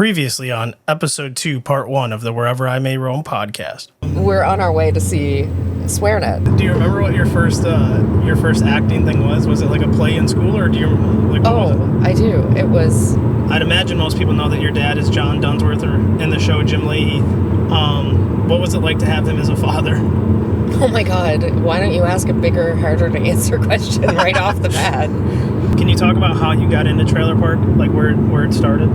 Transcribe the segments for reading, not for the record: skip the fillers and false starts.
Previously on episode 2, part 1 of the Wherever I May Roam podcast. We're on our way to see SwearNet. Do you remember what your first acting thing was? Was it like a play in school, or do you like? What was it? I do. It was. I'd imagine most people know that your dad is John Dunsworth, or in the show Jim Leahy. What was it like to have him as a father? Oh my God! Why don't you ask a bigger, harder to answer question right off the bat? Can you talk about how you got into trailer park, like where it started?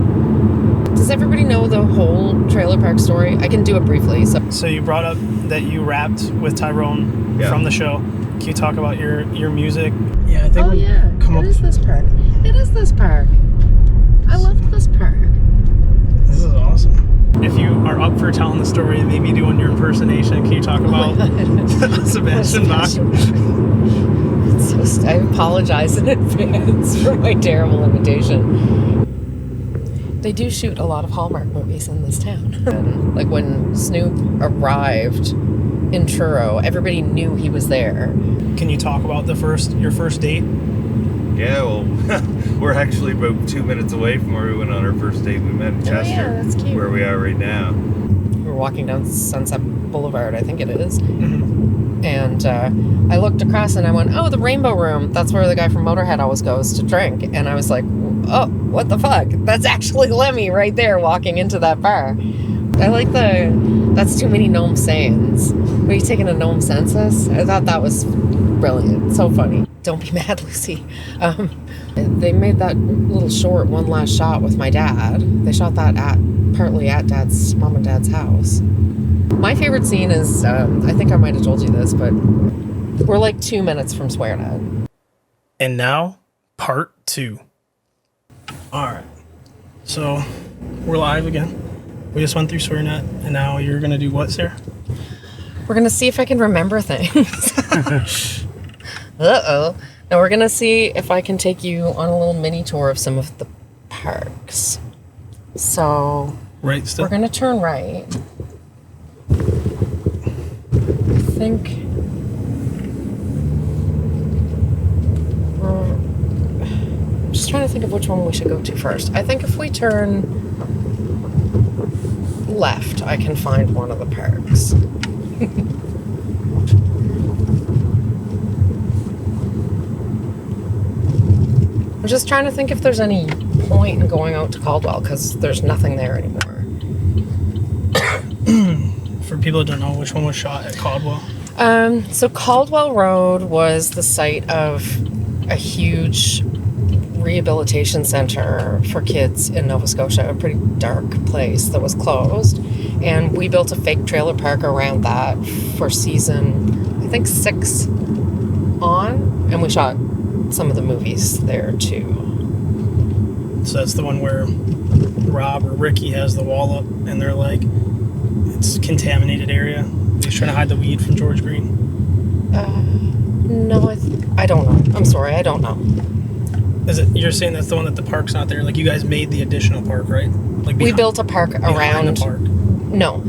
Does everybody know the whole trailer park story? I can do it briefly. So you brought up that you rapped with Tyrone from the show. Can you talk about your music? Yeah, I think. It is this park. It is this park. I love this park. This is awesome. If you are up for telling the story, maybe doing your impersonation, can you talk about Sebastian Bach? I apologize in advance for my terrible imitation. They do shoot a lot of Hallmark movies in this town. And, like when Snoop arrived in Truro, everybody knew he was there. Can you talk about your first date? Yeah, well, we're actually about 2 minutes away from where we went on our first date. We met in Chester, that's cute. Where we are right now. We're walking down Sunset Boulevard, I think it is. Mm-hmm. And I looked across and I went, oh, the Rainbow Room. That's where the guy from Motorhead always goes to drink. And I was like, oh, what the fuck? That's actually Lemmy right there walking into that bar. I like that's too many gnome sayings. Were you taking a gnome census? I thought that was brilliant. So funny. Don't be mad, Lucy. They made that little short One Last Shot with my dad. They shot that partly at mom and dad's house. My favorite scene is, I think I might have told you this, but we're like 2 minutes from SwearNet. And now, part 2. All right. So, we're live again. We just went through SwearNet, and now you're going to do what, Sarah? We're going to see if I can remember things. Uh-oh. Now we're going to see if I can take you on a little mini tour of some of the parks. So, right still? We're going to turn right. I think I'm just trying to think of which one we should go to first. I think if we turn left, I can find one of the parks. I'm just trying to think if there's any point in going out to Caldwell, because there's nothing there anymore. For people that don't know, which one was shot at Caldwell? So Caldwell Road was the site of a huge rehabilitation center for kids in Nova Scotia, a pretty dark place that was closed. And we built a fake trailer park around that for season, I think 6 on, and we shot some of the movies there too. So that's the one where Rob or Ricky has the wall up and they're like, it's a contaminated area. He's trying to hide the weed from George Green. No, I don't know. I'm sorry, I don't know. You're saying that's the one that the park's not there? Like you guys made the additional park, right? Like we built a park around the park. No,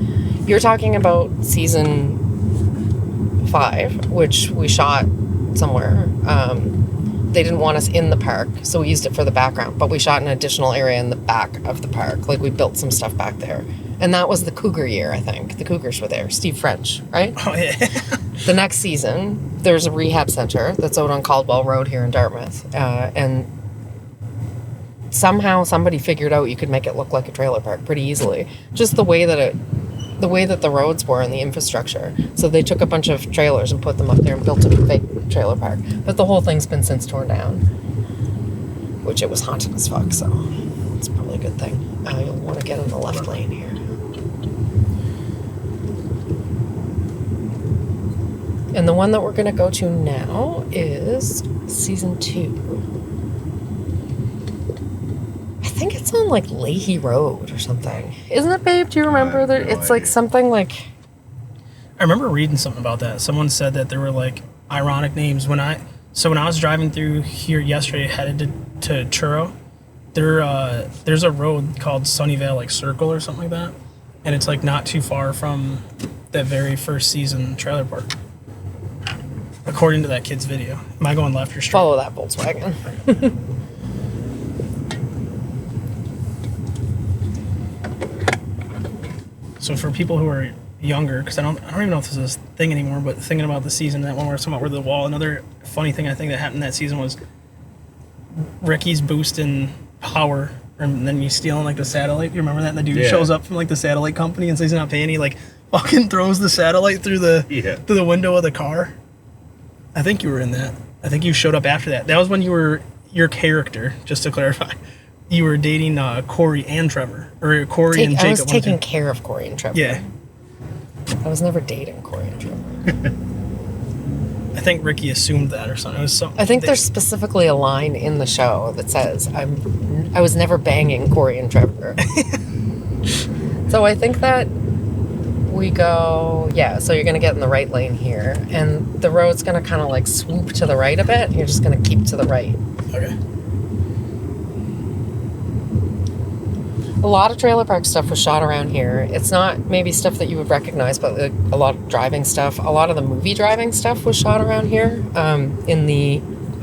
you're talking about season 5, which we shot somewhere. They didn't want us in the park, so we used it for the background. But we shot an additional area in the back of the park. Like, we built some stuff back there. And that was the Cougar year, I think. The Cougars were there. Steve French, right? Oh, yeah. The next season, there's a rehab center that's out on Caldwell Road here in Dartmouth. And somehow somebody figured out you could make it look like a trailer park pretty easily. Just the way that the roads were and the infrastructure. So they took a bunch of trailers and put them up there and built a fake trailer park. But the whole thing's been since torn down, which it was haunted as fuck, so it's probably a good thing. You'll want to get in the left lane here. And the one that we're going to go to now is season 2. I think it's on like Leahy Road or something. Isn't it, babe? Do you remember that? No, it's like something like... I remember reading something about that. Someone said that there were like ironic names. When I was driving through here yesterday, headed to Truro, there's a road called Sunnyvale like Circle or something like that, and it's like not too far from that very first season trailer park. According to that kid's video. Am I going left or straight? Follow that Volkswagen. So for people who are younger, because I don't even know if this is a thing anymore, but thinking about the season, that one where talking about where the wall, another funny thing I think that happened that season was Ricky's boosting power, and then you stealing like the satellite. You remember that? And the dude shows up from like the satellite company and says he's not paying. He like fucking throws the satellite through the window of the car. I think you were in that. I think you showed up after that. That was when you were your character. Just to clarify, you were dating Corey and Trevor, or Corey and Jacob. I was taking care of Corey and Trevor. Yeah. I was never dating Corey and Trevor. I think Ricky assumed that or something. It was something. I think there's specifically a line in the show that says, I was never banging Corey and Trevor. So I think that we go, so you're going to get in the right lane here. And the road's going to kind of like swoop to the right a bit. And you're just going to keep to the right. Okay. A lot of trailer park stuff was shot around here. It's not maybe stuff that you would recognize, but like a lot of driving stuff. A lot of the movie driving stuff was shot around here. I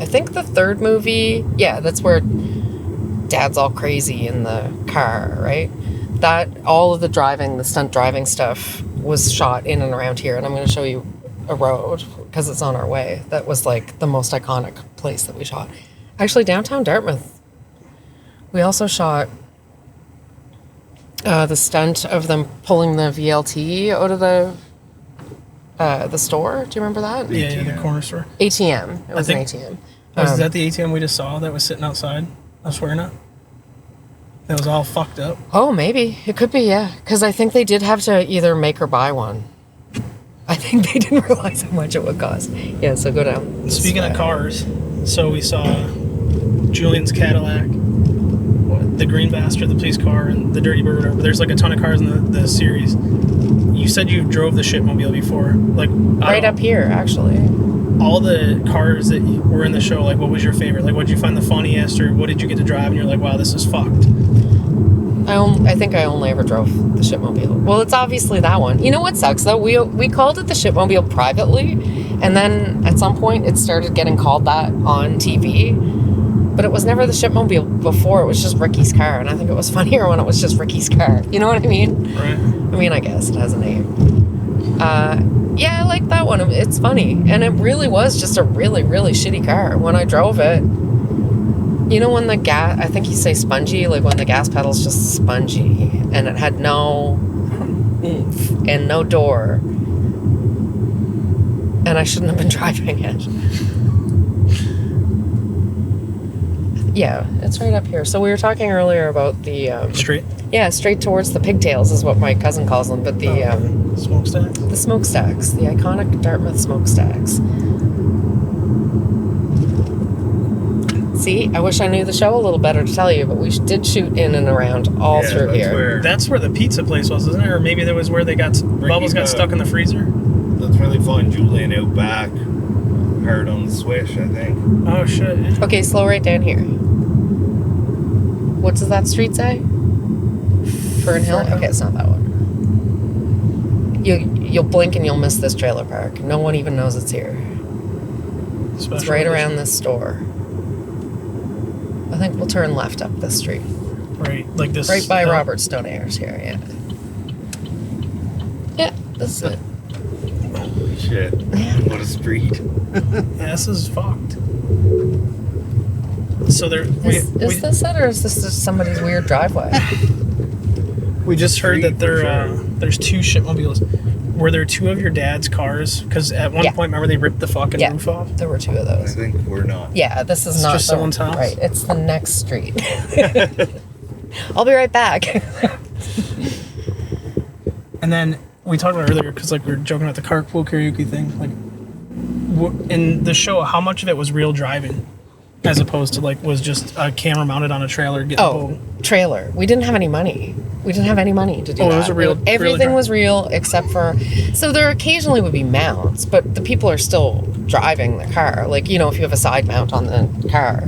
think the third movie, that's where Dad's all crazy in the car, right? That all of the stunt driving stuff was shot in and around here. And I'm going to show you a road because it's on our way. That was like the most iconic place that we shot. Actually, downtown Dartmouth. We also shot the stunt of them pulling the VLT out of the store. Do you remember that? Yeah, the corner store. ATM. It was an ATM. Was that the ATM we just saw that was sitting outside? I swear not. That was all fucked up. Oh, maybe. It could be, yeah. Because I think they did have to either make or buy one. I think they didn't realize how much it would cost. Yeah, so go down. Speaking of cars, so we saw Julian's Cadillac, the Green Bastard, the police car, and the Dirty Bird. But there's like a ton of cars in the series. You said you drove the shipmobile before, like right up here, actually. All the cars that were in the show, like what was your favorite? Like what did you find the funniest, or what did you get to drive and you're like, wow, this is fucked? I think I only ever drove the shipmobile. Well, it's obviously that one. You know what sucks though? We called it the shipmobile privately, and then at some point it started getting called that on TV. But it was never the shipmobile before. It was just Ricky's car, and I think it was funnier when it was just Ricky's car. You know what I mean? Right. I mean, I guess it has a name. I like that one. It's funny, and it really was just a really, really shitty car. When I drove it, you know, when the gas, I think you say spongy, like when the gas pedal's just spongy, and it had no oomph and no door, and I shouldn't have been driving it. Yeah, it's right up here. So we were talking earlier about the Street. Yeah, straight towards the pigtails is what my cousin calls them, but the smokestacks. The smokestacks, the iconic Dartmouth smokestacks. See, I wish I knew the show a little better to tell you, but we did shoot in and around all through here. That's where the pizza place was, isn't it? Or maybe that was where they got Bubbles got stuck in the freezer. That's where they find Julian out back, hard on the swish, I think. Oh shit. Yeah. Okay, slow right down here. What does that street say? Fern Hill? Okay, it's not that one. You'll blink and you'll miss this trailer park. No one even knows it's here. It's right around this store. I think we'll turn left up this street. Right, like this. Right by Robert Stone Ayres here, yeah. Yeah, this is it. Holy shit. What a street. Yeah, this is fucked. So there... Is this it, or is this just somebody's weird driveway? We just heard that there's two shipmobiles. Were there two of your dad's cars? Because at one point, remember they ripped the fucking roof off? There were two of those. I think we're not. Yeah, this is not just someone's house? Right, it's the next street. I'll be right back. And then we talked about earlier, because like we were joking about the carpool karaoke thing. Like, in the show, how much of it was real driving? As opposed to like was just a camera mounted on a trailer getting pulled. Trailer. We didn't have any money. We didn't have any money to do that. It was a real. Everything was real except for. So there occasionally would be mounts, but the people are still driving the car. Like, you know, if you have a side mount on the car,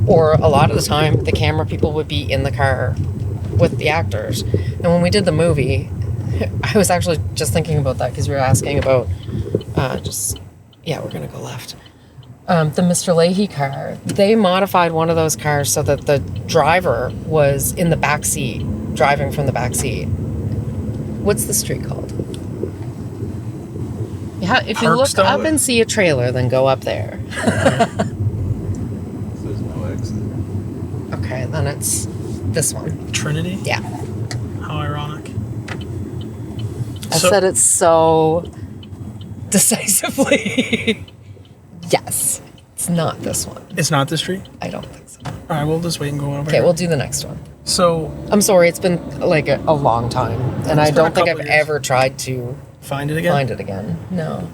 or a lot of the time the camera people would be in the car with the actors. And when we did the movie, I was actually just thinking about that because we were asking about we're gonna go left. The Mr. Leahy car, they modified one of those cars so that the driver was in the back seat, driving from the back seat. What's the street called? Yeah, if you look Parkstone? up and see a trailer, then go up there. There's no exit. Okay, then it's this one. Trinity? Yeah. How ironic. I said it so decisively. Yes. It's not this one. It's not the street? I don't think so. All right, we'll just wait and go over Okay, here. we'll do the next one. So, I'm sorry, it's been like a long time, and I It's been don't a think I've couple years. ever tried to find it again? find it again. No.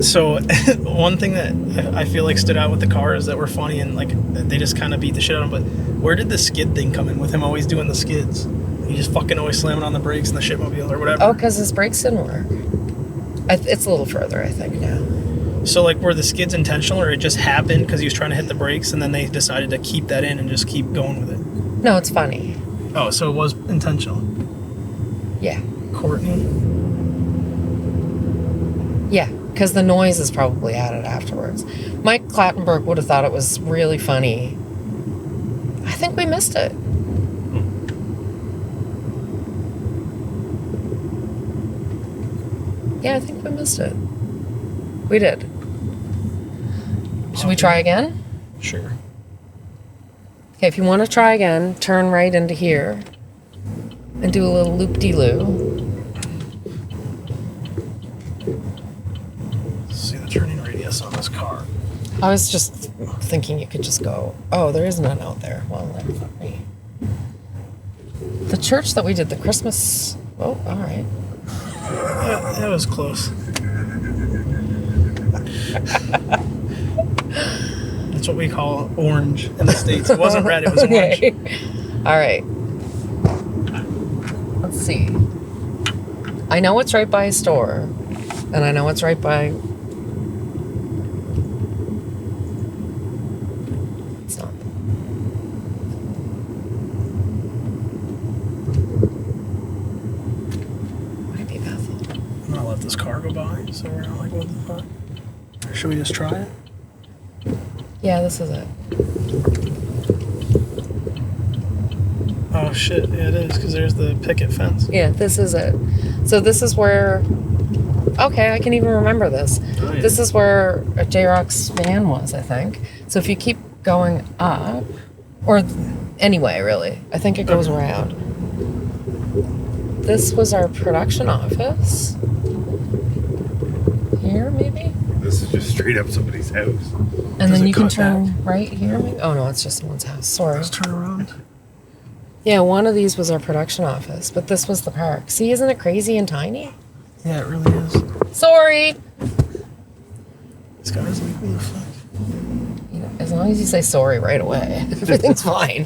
So, one thing that I feel like stood out with the cars that were funny and like they just kind of beat the shit out of him, but where did the skid thing come in with him always doing the skids? He just fucking always slamming on the brakes in the shitmobile or whatever. Oh, because his brakes didn't work. It's a little further, I think, now. So, like, were the skids intentional or it just happened because he was trying to hit the brakes and then they decided to keep that in and just keep going with it? No, it's funny. Oh, so it was intentional. Yeah. Courtney? Yeah, because the noise is probably added afterwards. Mike Clattenburg would have thought it was really funny. I think we missed it. Yeah, I think we missed it. We did. Should we try again? Sure. Okay, if you want to try again, turn right into here and do a little loop-de-loo. See the turning radius on this car. I was just thinking you could just go, oh, there is none out there. Well, then fuck me. The church that we did the Christmas... Oh, all right. That was close. That's what we call orange in the States. It wasn't red, it was orange. Okay. All right. Let's see. I know it's right by a store, and I know it's right by... It's not. Might be Bethel. I'm gonna let this car go by, so we're not like, what the fuck? Or should we just try it? Yeah, this is it. Oh shit, yeah, it is, because there's the picket fence. Yeah, this is it. So this is where... Okay, I can even remember this. Oh, yeah. This is where J-Rock's van was, I think. So if you keep going up, or anyway, really, I think it goes around. This was our production office. Here, maybe? This is just straight up somebody's house. And Does then it you can cut turn back? right here, maybe? Oh, no, it's just someone's house. Sorry. Let's turn around. Yeah, one of these was our production office, but this was the park. See, isn't it crazy and tiny? Yeah, it really is. Sorry! This guy's like, what the fuck? You know, as long as you say sorry right away, everything's fine.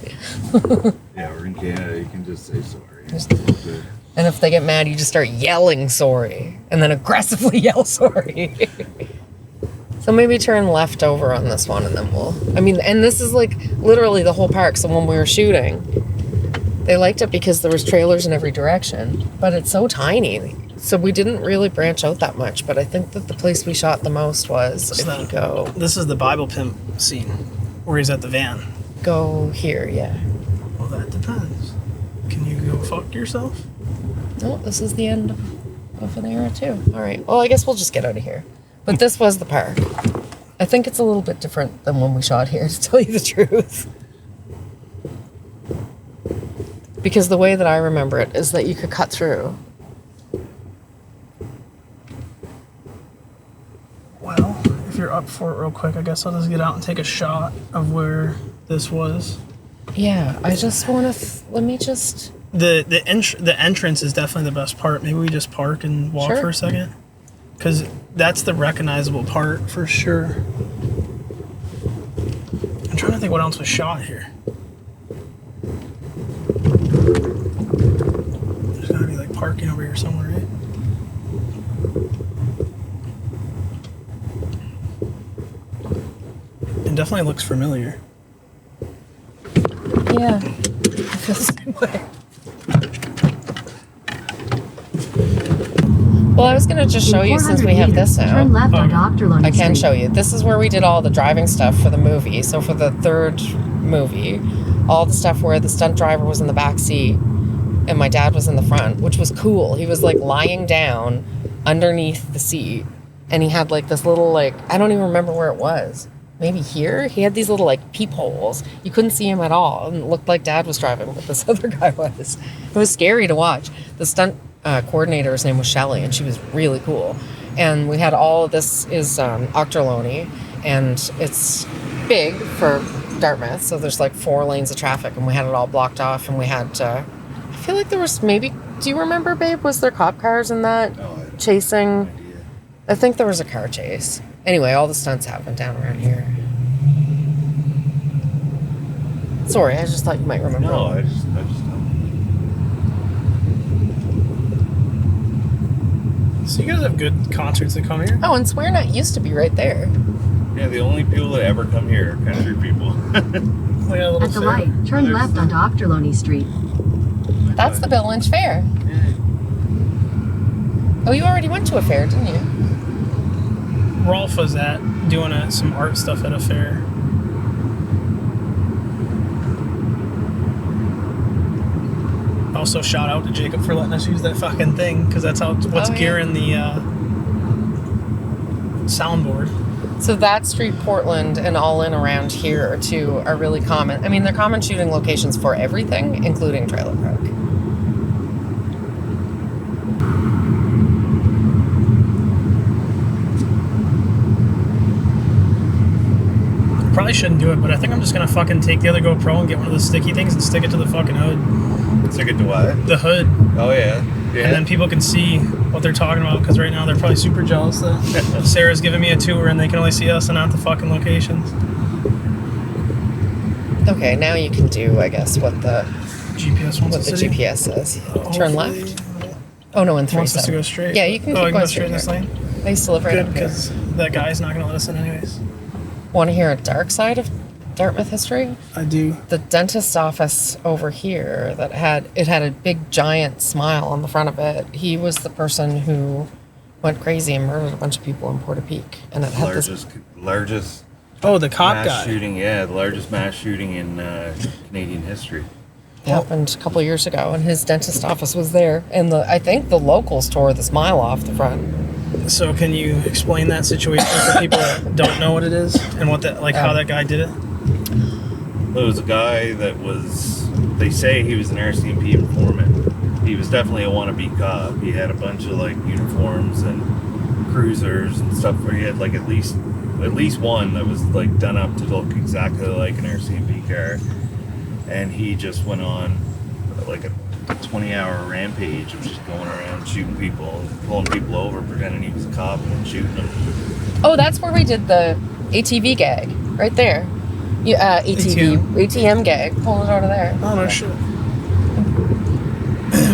Yeah, or in Canada, you can just say sorry. Just- And if they get mad, you just start yelling sorry, and then aggressively yell sorry. So maybe turn left over on this one, and then we'll... I mean, and this is like literally the whole park, so when we were shooting, they liked it because there was trailers in every direction, but it's so tiny. So we didn't really branch out that much, but I think that the place we shot the most was, if you go This is the Bible pimp scene, where he's at the van. here, yeah. Well, that depends. Can you go fuck yourself? No, this is the end of an era too. All right. Well, I guess we'll just get out of here. But this was the park. I think it's a little bit different than when we shot here, to tell you the truth. Because the way that I remember it is that you could cut through. Well, if you're up for it real quick, I guess I'll just get out and take a shot of where this was. Yeah, I just want to... let me just... The entrance is definitely the best part. Maybe we just park and walk Sure. for a second. Because that's the recognizable part for sure. I'm trying to think what else was shot here. There's gotta be like parking over here somewhere, right? It definitely looks familiar. Yeah. I feel the same way. Well, I was going to just show you since we have this Turn out. left on Dr. London I can Street. show you. This is where we did all the driving stuff for the movie. So for the third movie, all the stuff where the stunt driver was in the back seat and my dad was in the front, which was cool. He was like lying down underneath the seat, and he had like this little, like, I don't even remember where it was. Maybe here? He had these little like peepholes. You couldn't see him at all. And it looked like Dad was driving, but this other guy was. It was scary to watch. The stunt coordinator's name was Shelley, and she was really cool. And we had all, this is Ochterlony, and it's big for Dartmouth, so there's like 4 lanes of traffic, and we had it all blocked off, and we had, I feel like there was maybe, do you remember, babe? Was there cop cars in that? Chasing? I think there was a car chase. Anyway, all the stunts happened down around here. Sorry, I just thought you might remember. No, I just So you guys have good concerts that come here? Oh, and Swear Nut used to be right there. Yeah, the only people that ever come here are country people. Like a little At the light, turn left onto Ochterlony Street. That's the Bill Lynch Fair. Oh, you already went to a fair, didn't you? Rolf was doing some art stuff at a fair. Also, shout out to Jacob for letting us use that fucking thing, because that's what's gearing the soundboard. So that street, Portland, and all in around here too are really common. I mean, they're common shooting locations for everything, including trailer park. Probably shouldn't do it, but I think I'm just gonna fucking take the other GoPro and get one of the sticky things and stick it to the fucking hood. Stick it to what? The hood. Oh, yeah. And then people can see what they're talking about, because right now they're probably super jealous that Sarah's giving me a tour and they can only see us and not the fucking locations. Okay, now you can do, I guess, what the GPS wants what the us to do. GPS says. Turn left. Oh no, in 3 Wants us to go straight. Yeah, you can keep you going can go straight straight in this lane. I used to live right Good, up here. because that guy's not gonna let us in anyways. Want to hear a dark side of Dartmouth history? I do. The dentist's office over here that had a big giant smile on the front of it. He was the person who went crazy and murdered a bunch of people in Porta Peak, and it had largest Oh, the cop mass guy. shooting. Yeah, the largest mass shooting in Canadian history. happened a couple of years ago, and his dentist office was there, and I think the locals tore the smile off the front. So can you explain that situation for people that don't know what it is and what that, like, how that guy did it? There was a guy that was, they say he was an RCMP informant. He was definitely a wannabe cop. He had a bunch of like uniforms and cruisers and stuff where he had like at least one that was like done up to look exactly like an RCMP car. And he just went on like a 20-hour rampage of just going around shooting people and pulling people over, pretending he was a cop and then shooting them. Oh, that's where we did the ATV gag, right there. ATM gag. Pull it over there. Oh, no shit.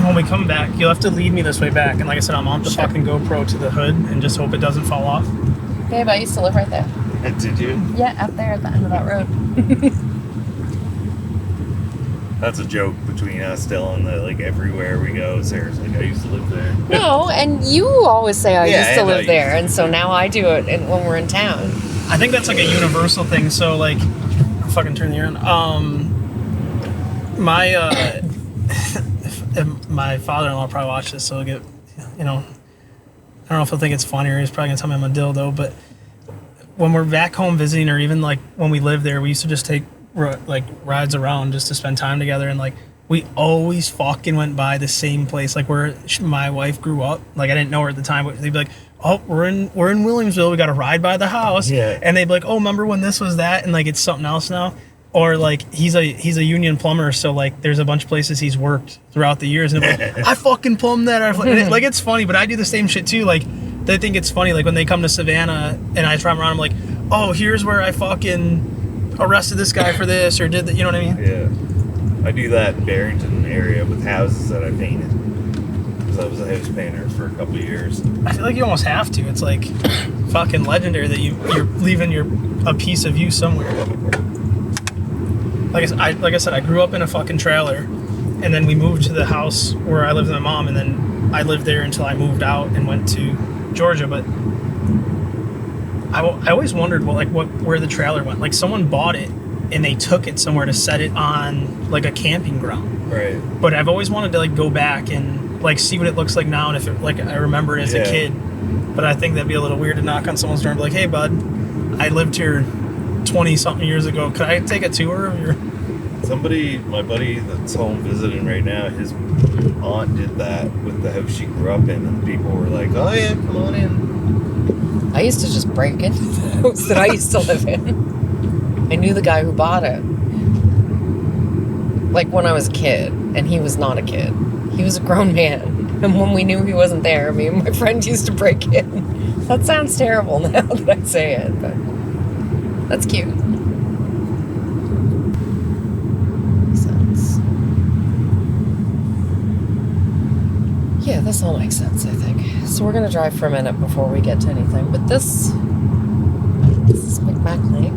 When we come back, you'll have to lead me this way back. And like I said, I'm on the fucking GoPro to the hood and just hope it doesn't fall off. Babe, I used to live right there. Did you? Yeah, up there at the end of that road. That's a joke between us, Dylan, that like everywhere we go, Sarah's like, I used to live there. No, and you always say I used to and live there, and so now I do it when we're in town. I think that's like a universal thing. So like, I'll fucking turn the air on. My father-in-law probably watched this, so he'll get, I don't know if he'll think it's funny or he's probably gonna tell me I'm a dildo, but when we're back home visiting, or even like when we lived there, we used to just take like rides around just to spend time together, and like we always fucking went by the same place, like where my wife grew up. Like I didn't know her at the time, but they'd be like, oh, we're in Williamsville, we got to ride by the house. Yeah. And they'd be like, oh, remember when this was that, and like it's something else now. Or like he's a union plumber, so like there's a bunch of places he's worked throughout the years, and like, I fucking plumbed that. Like it's funny, but I do the same shit too. Like they think it's funny, like when they come to Savannah and I drive around, I'm like, oh, here's where I fucking arrested this guy for this, or did that, you know what I mean? Yeah. I do that in Barrington area with houses that I painted. Because I was a house painter for a couple of years. I feel like you almost have to. It's like fucking legendary that you're leaving a piece of you somewhere. Like I said, I grew up in a fucking trailer, and then we moved to the house where I lived with my mom, and then I lived there until I moved out and went to Georgia. But I always wondered where the trailer went. Like someone bought it and they took it somewhere to set it on like a camping ground. Right. But I've always wanted to like go back and like see what it looks like now, and if it, like I remember it as a kid. But I think that'd be a little weird to knock on someone's door and be like, "Hey, bud, I lived here 20-something years ago. Could I take a tour of your?" Somebody, my buddy that's home visiting right now, his aunt did that with the house she grew up in, and people were like, "Oh yeah, come on in." I used to just break into the house that I used to live in. I knew the guy who bought it. Like when I was a kid, and he was not a kid. He was a grown man. And when we knew he wasn't there, me and my friend used to break in. That sounds terrible now that I say it, but that's cute. Makes sense. Yeah, this all makes sense, I think. So we're going to drive for a minute before we get to anything. But this is McMack Lake.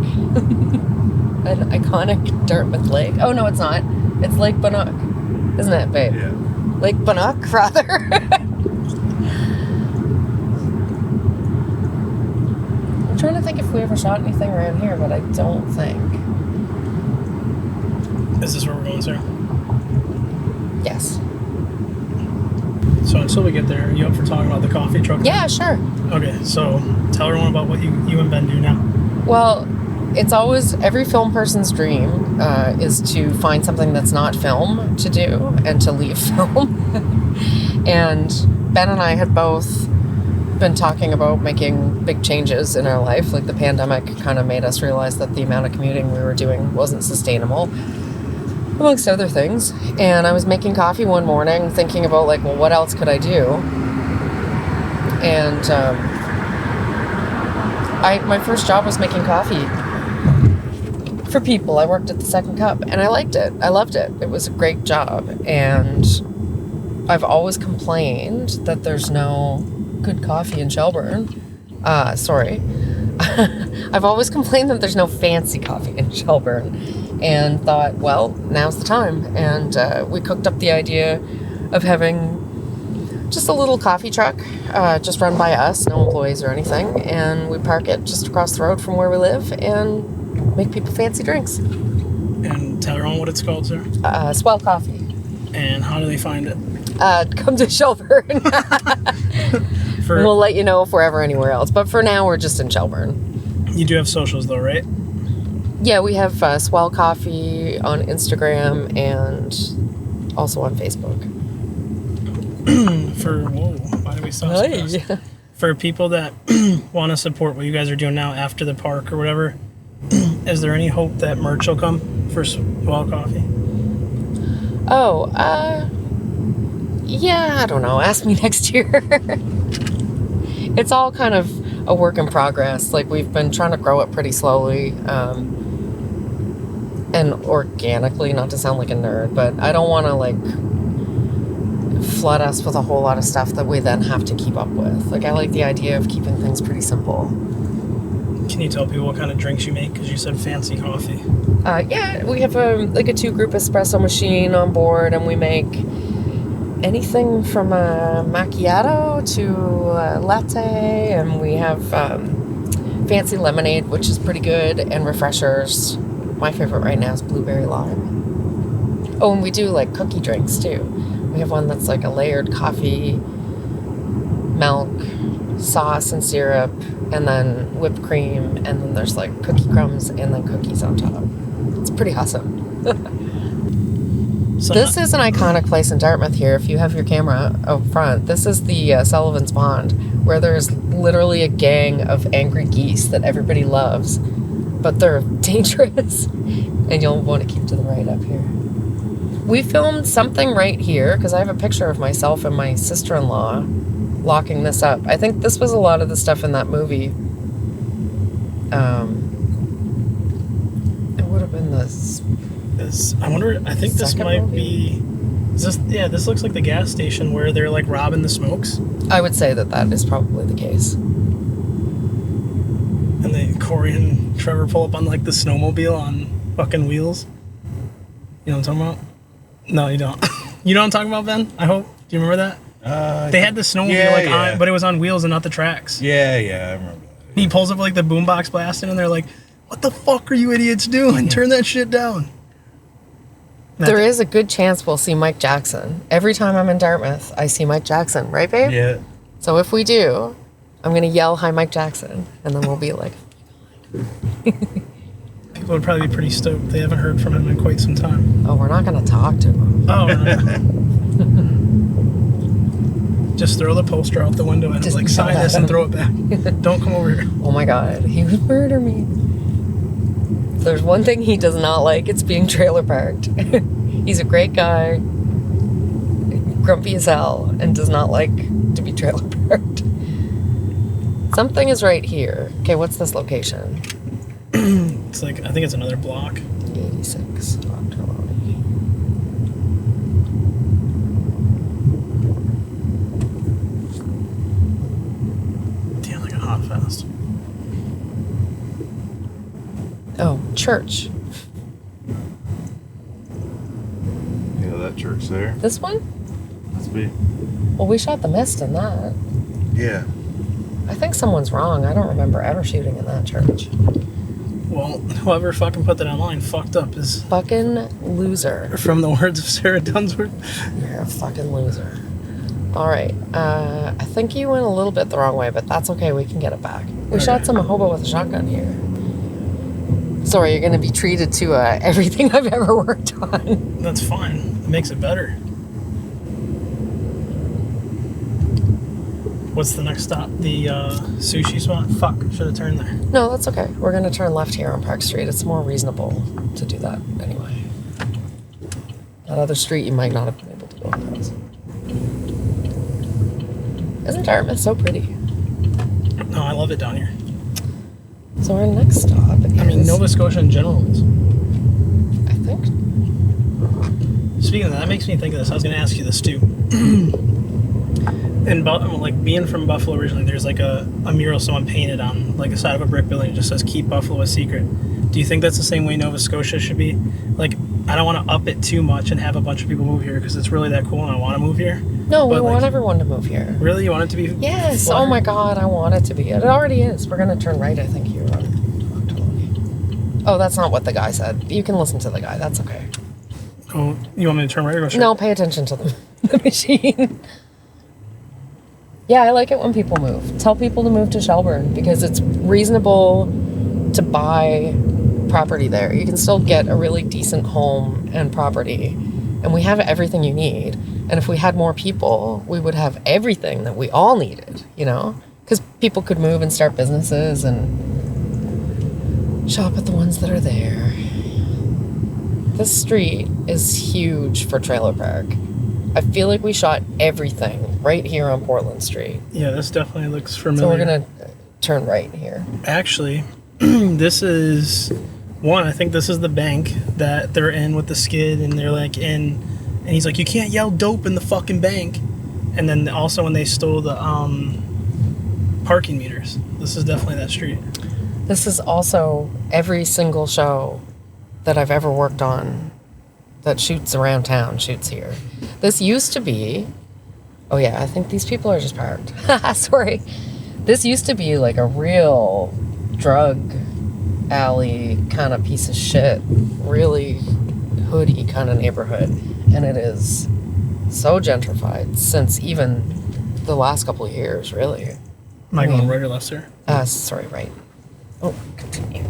An iconic Dartmouth lake. Oh, no, it's not. It's Lake Bannock. Isn't it, babe? Yeah. Lake Bannock, rather. I'm trying to think if we ever shot anything around here, but I don't think. Is this where we're going, sir? Yes. So until we get there, are you up for talking about the coffee truck? Yeah, sure. Okay, so tell everyone about what you and Ben do now. Well, it's always every film person's dream is to find something that's not film to do and to leave film. And Ben and I had both been talking about making big changes in our life. Like the pandemic kind of made us realize that the amount of commuting we were doing wasn't sustainable, amongst other things. And I was making coffee one morning thinking about like, well, what else could I do? And my first job was making coffee for people. I worked at the Second Cup, and I liked it. I loved it. It was a great job, and I've always complained that there's no good coffee in Shelburne. I've always complained that there's no fancy coffee in Shelburne, and thought, well, now's the time. And we cooked up the idea of having just a little coffee truck, just run by us, no employees or anything, and we park it just across the road from where we live and make people fancy drinks. And tell everyone what it's called, sir. Swell Coffee. And how do they find it? Come to Shelburne. We'll let you know if we're ever anywhere else. But for now, we're just in Shelburne. You do have socials, though, right? Yeah, we have Swell Coffee on Instagram and also on Facebook. Why did we stop so fast? For people that want to support what you guys are doing now after the park or whatever, is there any hope that merch will come for Swell Coffee? Oh, yeah, I don't know. Ask me next year. It's all kind of a work in progress. Like, we've been trying to grow it pretty slowly, and organically, not to sound like a nerd, but I don't want to, like, flood us with a whole lot of stuff that we then have to keep up with. Like, I like the idea of keeping things pretty simple. Can you tell people what kind of drinks you make? Because you said fancy coffee. Yeah, we have a 2-group espresso machine on board, and we make anything from a macchiato to a latte, and we have fancy lemonade, which is pretty good, and refreshers. My favorite right now is blueberry lime. Oh, and we do like cookie drinks too. We have one that's like a layered coffee, milk, sauce and syrup, and then whipped cream, and then there's like cookie crumbs and then cookies on top. It's pretty awesome. This is an iconic place in Dartmouth here. If you have your camera out front, this is the Sullivan's Pond, where there's literally a gang of angry geese that everybody loves, but they're dangerous, and you'll want to keep to the right up here. We filmed something right here, because I have a picture of myself and my sister-in-law locking this up. I think this was a lot of the stuff in that movie. It would have been this. I wonder. I think this might be. This looks like the gas station where they're like robbing the smokes. I would say that is probably the case. And then Corey and Trevor pull up on like the snowmobile on fucking wheels. You know what I'm talking about? No, you don't. You know what I'm talking about, Ben? I hope. Do you remember that? They had the snowmobile on, but it was on wheels and not the tracks. Yeah, I remember that. He pulls up like the boombox blasting, and they're like, "What the fuck are you idiots doing? Turn that shit down." There is a good chance we'll see Mike Jackson. Every time I'm in Dartmouth, I see Mike Jackson, right, babe? Yeah. So if we do, I'm going to yell, "Hi, Mike Jackson," and then we'll be like... People would probably be pretty stoked. They haven't heard from him in quite some time. Oh, we're not going to talk to him. Oh, no. Just throw the poster out the window and Just like sign this and throw it back. Don't come over here. Oh my God, he would murder me. If there's one thing he does not like, it's being trailer parked. He's a great guy, grumpy as hell, and does not like to be trailer parked. Something is right here. Okay, what's this location? It's like, I think it's another block. 86 Octoroni. Damn, like a hot fast. Oh, church. Yeah, that church there. This one? Must be. Well, we shot the mist in that. Yeah. I think someone's wrong. I don't remember ever shooting in that church. Well, whoever fucking put that online fucked up is, Fucking loser. from the words of Sarah Dunsworth. You're a fucking loser. All right. I think you went a little bit the wrong way, but that's okay. We can get it back. We shot some hobo with a shotgun here. Sorry, you're going to be treated to everything I've ever worked on. That's fine. It makes it better. What's the next stop? The sushi spot? Fuck, should have turned there. No, that's okay. We're going to turn left here on Park Street. It's more reasonable to do that anyway. That other street you might not have been able to go across. Isn't Dartmouth so pretty? No, I love it down here. So our next stop is... I mean, Nova Scotia in general is. I think... Speaking of that makes me think of this. I was going to ask you this too. And like being from Buffalo originally, there's like a mural someone painted on like the side of a brick building. It just says "Keep Buffalo a Secret." Do you think that's the same way Nova Scotia should be? Like, I don't want to up it too much and have a bunch of people move here because it's really that cool and I want to move here. No, we want everyone to move here. Really, you want it to be? Yes. flutter? Oh my God, I want it to be. It already is. We're gonna turn right. I think here on Octoroni. Oh, that's not what the guy said. You can listen to the guy. That's okay. Oh, you want me to turn right or go straight? No, pay attention to the machine. Yeah, I like it when people move. Tell people to move to Shelburne because it's reasonable to buy property there. You can still get a really decent home and property, and we have everything you need. And if we had more people, we would have everything that we all needed, you know? Because people could move and start businesses and shop at the ones that are there. This street is huge for trailer park. I feel like we shot everything right here on Portland Street. Yeah, this definitely looks familiar. So we're going to turn right here. Actually, this is one. I think this is the bank that they're in with the skid, and they're like in. And he's like, "You can't yell dope in the fucking bank." And then also when they stole the parking meters. This is definitely that street. This is also every single show that I've ever worked on that shoots around town shoots here. This used to be, oh yeah, I think these people are just parked. Sorry. This used to be like a real drug alley kind of piece of shit, really hoody kind of neighborhood. And it is so gentrified since even the last couple of years, really. Am I going right or left, sir? Sorry, right. Oh, continue.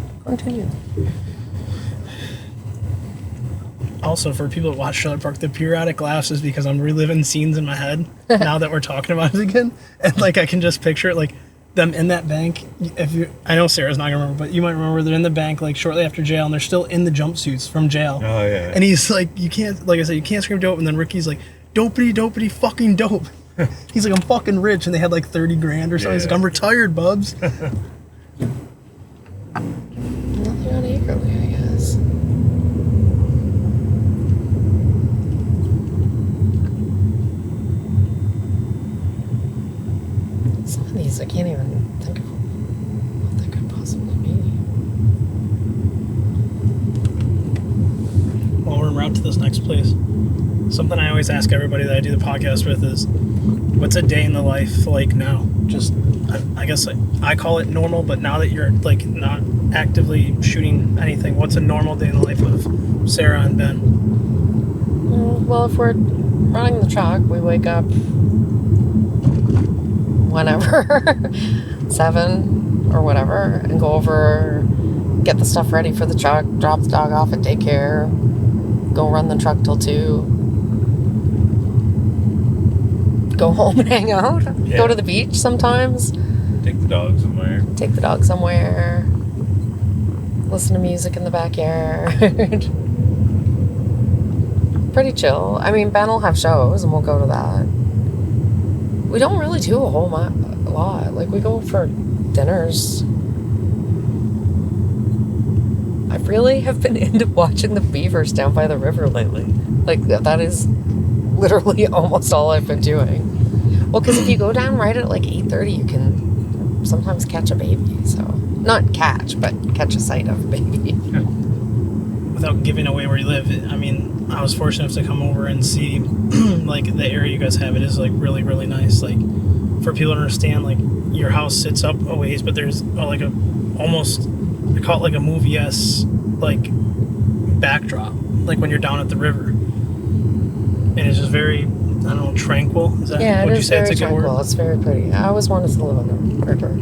Also, for people that watch Trailer Park, the periodic laughs is because I'm reliving scenes in my head now that we're talking about it again. And, like, I can just picture it, like, them in that bank. I know Sarah's not going to remember, but you might remember they're in the bank, like, shortly after jail, and they're still in the jumpsuits from jail. Oh, yeah. And he's like, you can't, like I said, you can't scream dope. And then Ricky's like, dopey, dopey, fucking dope. He's like, I'm fucking rich. And they had, like, 30 grand or something. He's like, I'm retired, bubs. Nothing on Acrely, I guess. Some of these I can't even think of what they could possibly be. While we're en route to this next place, something I always ask everybody that I do the podcast with is, what's a day in the life like now? Just, I guess I call it normal, but now that you're like not actively shooting anything, what's a normal day in the life of Sarah and Ben? Well, if we're running the truck, we wake up whenever, 7 or whatever, and go over, get the stuff ready for the truck, drop the dog off at daycare, go run the truck till 2, go home and hang out, go to the beach sometimes. Take the dog somewhere. Listen to music in the backyard. Pretty chill. I mean, Ben will have shows and we'll go to that. We don't really do a whole lot. Like, we go for dinners. I really have been into watching the beavers down by the river lately. Like, that is literally almost all I've been doing. Well, because if you go down right at like 8:30, you can sometimes catch a baby. So, not catch, but catch a sight of a baby. Without giving away where you live, I mean, I was fortunate enough to come over and see, like, the area you guys have. It is, like, really, really nice. Like, for people to understand, like, your house sits up a ways, but there's, like, a almost, I call it, like, a movie-esque, like, backdrop, like, when you're down at the river. And it's just very, I don't know, tranquil. Is that what you say? It's a good word? It's very pretty. I always wanted to live on the river.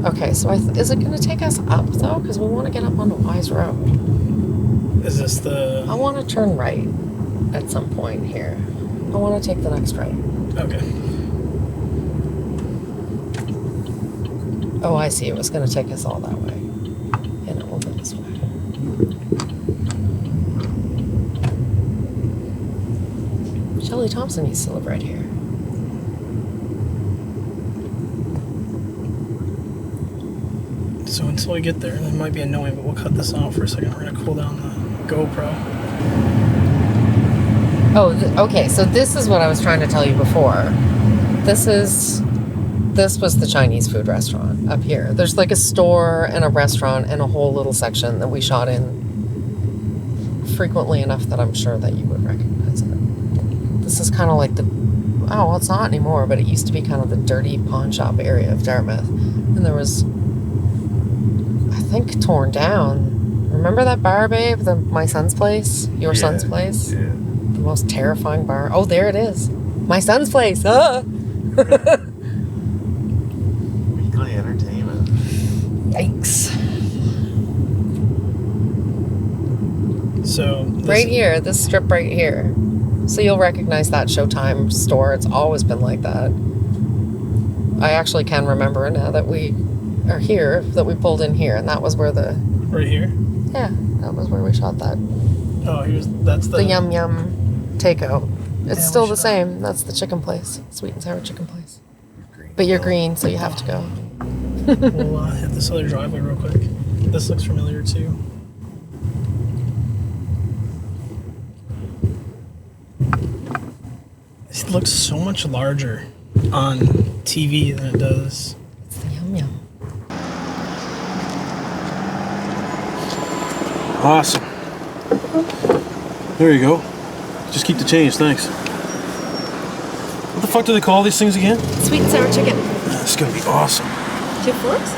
Okay, so is it going to take us up, though? Because we want to get up onto Wise Road. Is this the... I want to turn right at some point here. I want to take the next right. Okay. Oh, I see. It was going to take us all that way. And it will go this way. Shelley Thompson used to live right here. So until we get there, that might be annoying, but we'll cut this out for a second. We're going to cool down the GoPro. Oh, okay. So this is what I was trying to tell you before. This was the Chinese food restaurant up here. There's like a store and a restaurant and a whole little section that we shot in frequently enough that I'm sure that you would recognize it. This is kind of like well, it's not anymore, but it used to be kind of the dirty pawn shop area of Dartmouth. And there was, I think, torn down. Remember that bar, babe? My son's place? Your son's place? Yeah. The most terrifying bar. Oh, there it is. My son's place. Weekly entertainment. Yikes. So... Right here, this strip right here. So you'll recognize that Showtime store. It's always been like that. I actually can remember now that we are here, that we pulled in here, and that was where the... Right here? Yeah, that was where we shot that. Oh, that's the... The Yum Yum takeout. It's Yeah, still the same. That's the chicken place. Sweet and sour chicken place. But you're green, so you have to go. We'll hit this other driveway real quick. This looks familiar, too. It looks so much larger on TV than it does. It's the Yum Yum. Awesome. There you go. Just keep the change, thanks. What the fuck do they call these things again? Sweet and sour chicken. This is gonna be awesome. 2 forks?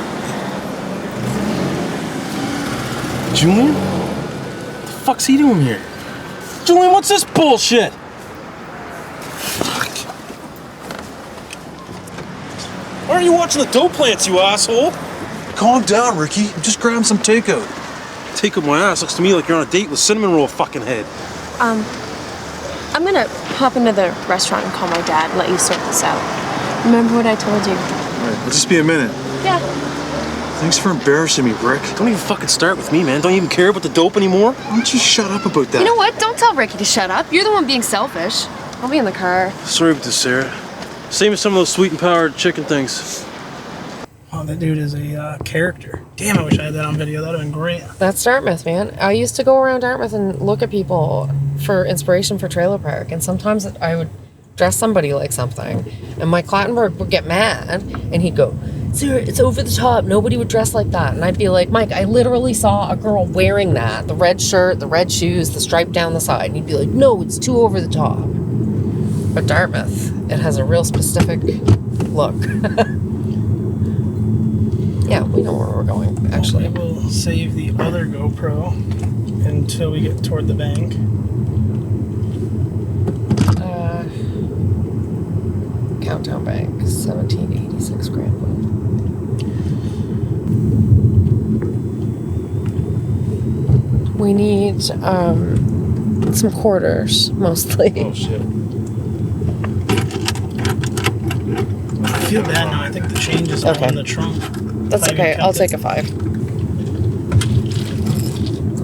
Julian? What the fuck's he doing here? Julian, what's this bullshit? Fuck. Why aren't you watching the dough plants, you asshole? Calm down, Ricky. I'm just grabbing some takeout. Take up my ass. Looks to me like you're on a date with Cinnamon Roll fucking head. I'm gonna hop into the restaurant and call my dad and let you sort this out. Remember what I told you? All right, it'll just be a minute. Yeah. Thanks for embarrassing me, Rick. Don't even fucking start with me, man. Don't you even care about the dope anymore? Why don't you shut up about that? You know what? Don't tell Ricky to shut up. You're the one being selfish. I'll be in the car. Sorry about this, Sarah. Same as some of those sweet and powdered chicken things. Oh, that dude is a character. Damn, I wish I had that on video. That would have been great. That's Dartmouth, man. I used to go around Dartmouth and look at people for inspiration for Trailer Park, and sometimes I would dress somebody like something, and Mike Clattenburg would get mad, and he'd go, Sarah, it's over the top. Nobody would dress like that. And I'd be like, Mike, I literally saw a girl wearing that. The red shirt, the red shoes, the stripe down the side. And he'd be like, no, it's too over the top. But Dartmouth, it has a real specific look. Yeah, we know where we're going, actually. We'll save the other GoPro until we get toward the bank. Countdown Bank, 1786 Carpool. We need some quarters, mostly. Oh shit. I feel bad now. I think the change is all Okay. in the trunk. That's I okay. kept I'll it. take a 5.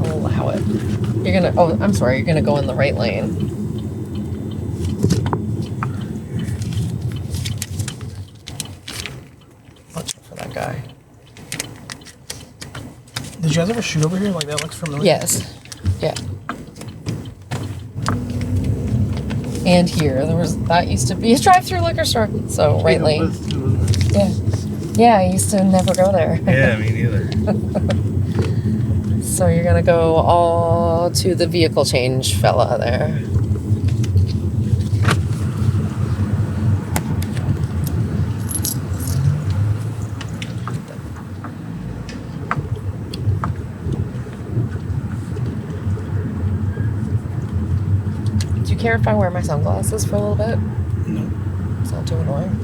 I'll allow it. You're gonna. Oh, I'm sorry. You're gonna go in the right lane. Watch out for that guy. Did you guys ever shoot over here? Like that looks familiar. Yes. Yeah. And here, that used to be a drive-through liquor store. So right lane. Yeah. Yeah, I used to never go there. Yeah, me neither. So you're gonna go all to the vehicle change fella there. Do you care if I wear my sunglasses for a little bit? No. It's not too annoying.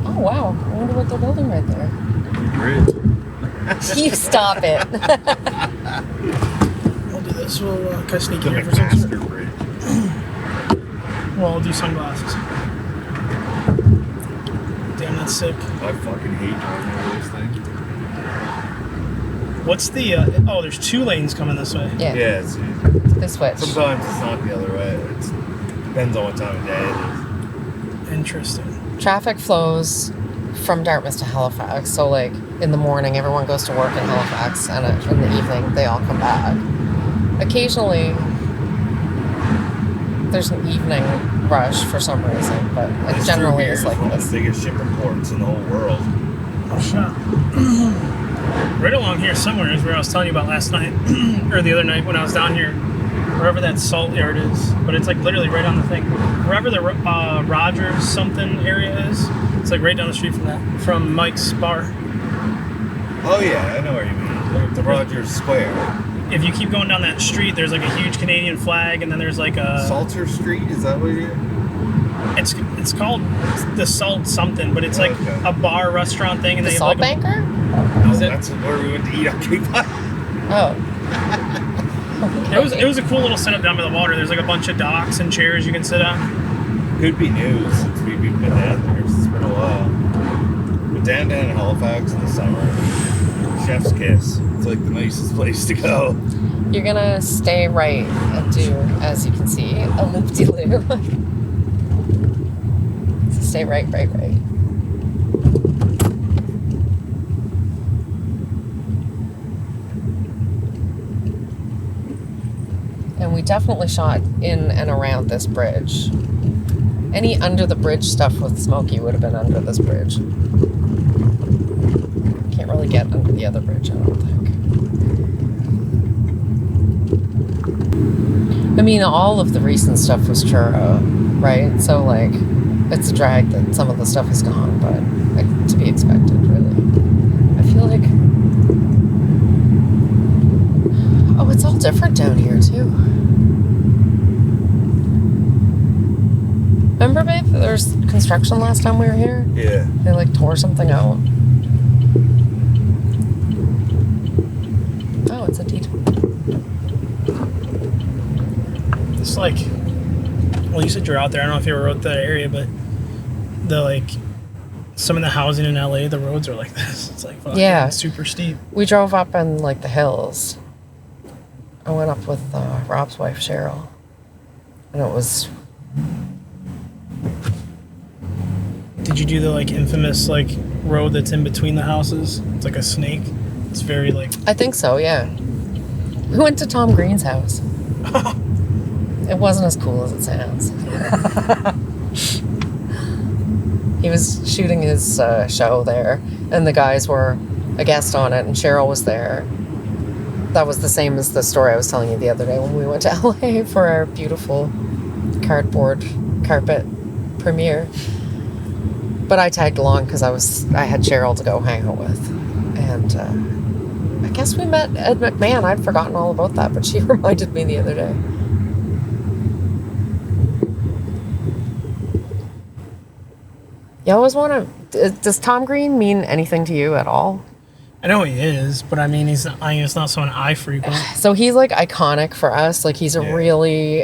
Oh wow, I wonder what they're building right there. Bridge. You stop it. We'll do this. We'll kind of sneak The in here for some. McMaster Bridge. Well, I'll do sunglasses. Damn, that's sick. I fucking hate driving over this thing. What's the? Oh, there's 2 lanes coming this way. Yeah, Yeah, it's, they switch. sometimes it's not the other way. It depends on what time of day it is. Interesting. Traffic flows from Dartmouth to Halifax. So, like, in the morning, everyone goes to work in Halifax, and in the evening, they all come back. Occasionally, there's an evening rush for some reason, but like, This generally through it's here like is one of this. the biggest shipping ports in the whole world. Oh, shot. Right along here somewhere is where I was telling you about last night, or the other night when I was down here, wherever that salt yard is. But it's like literally right on the thing. Wherever the Rogers something area is, it's like right down the street from Mike's bar. Oh yeah, I know where you mean. The Rogers Square. If you keep going down that street, there's like a huge Canadian flag, and then there's like a Salter Street, is that what you? it's called the Salt something, but it's like Okay. a bar restaurant thing, and The they have Salt like Banker? No, Is it- that's where we went to eat on Cape Cod. Oh. it was a cool little setup down by the water. There's like a bunch of docks and chairs you can sit on. Could be new since we've been down there. It's been a while. But down in Halifax in the summer, chef's kiss. It's like the nicest place to go. You're gonna stay right and do, as you can see, a loop-de-loop. So stay right. And we definitely shot in and around this bridge. Any under the bridge stuff with Smokey would have been under this bridge. Can't really get under the other bridge, I don't think. I mean, all of the recent stuff was churro, right? So, like, it's a drag that some of the stuff is gone, but like, to be expected, really. I feel like... Oh, it's all different down here, too. Remember, babe, there was construction last time we were here? Yeah. They, like, tore something out. Oh, it's a detour. It's like, well, you said you're out there. I don't know if you ever rode that area, but some of the housing in LA, the roads are like this. It's like fucking Yeah. super steep. We drove up in, like, the hills. I went up with Rob's wife, Cheryl. And it was... Did you do the like infamous like road that's in between the houses? It's like a snake. It's very like. I think so, yeah. We went to Tom Green's house. It wasn't as cool as it sounds. He was shooting his show there, and the guys were a guest on it, and Cheryl was there. That was the same as the story I was telling you the other day when we went to LA for our beautiful cardboard carpet premiere. But I tagged along because I had Cheryl to go hang out with, and I guess we met Ed McMahon. I'd forgotten all about that, but she reminded me the other day. You always want to... Does Tom Green mean anything to you at all? I know he is, but I mean, he's not someone I frequent. So he's like iconic for us. Like he's a really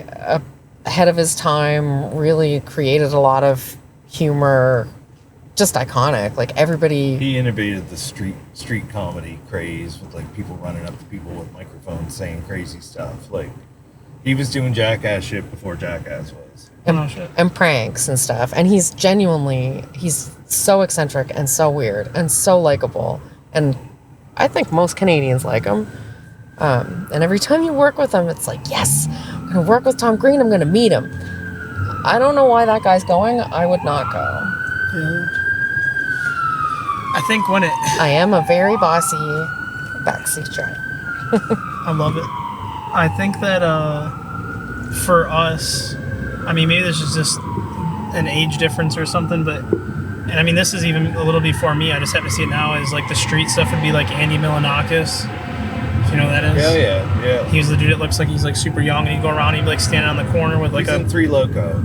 ahead of his time, really created a lot of humor, just iconic. Like everybody... He innovated the street comedy craze with like people running up to people with microphones saying crazy stuff. Like he was doing jackass shit before Jackass was. And pranks and stuff. And he's so eccentric and so weird and so likable. And I think most Canadians like him. And every time you work with him, it's like, yes, I'm going to work with Tom Green. I'm going to meet him. I don't know why that guy's going. I would not go. Yeah. I think when I am a very bossy backseat driver. I love it. I think that for us, I mean, maybe this is just an age difference or something, but, and I mean, this is even a little before me. I just have to see it now. Is like the street stuff would be like Andy Milonakis. If you know who that is? Yeah. He's the dude that looks like he's like super young, and he'd go around and he'd be like standing on the corner with like he's in 3 Loco.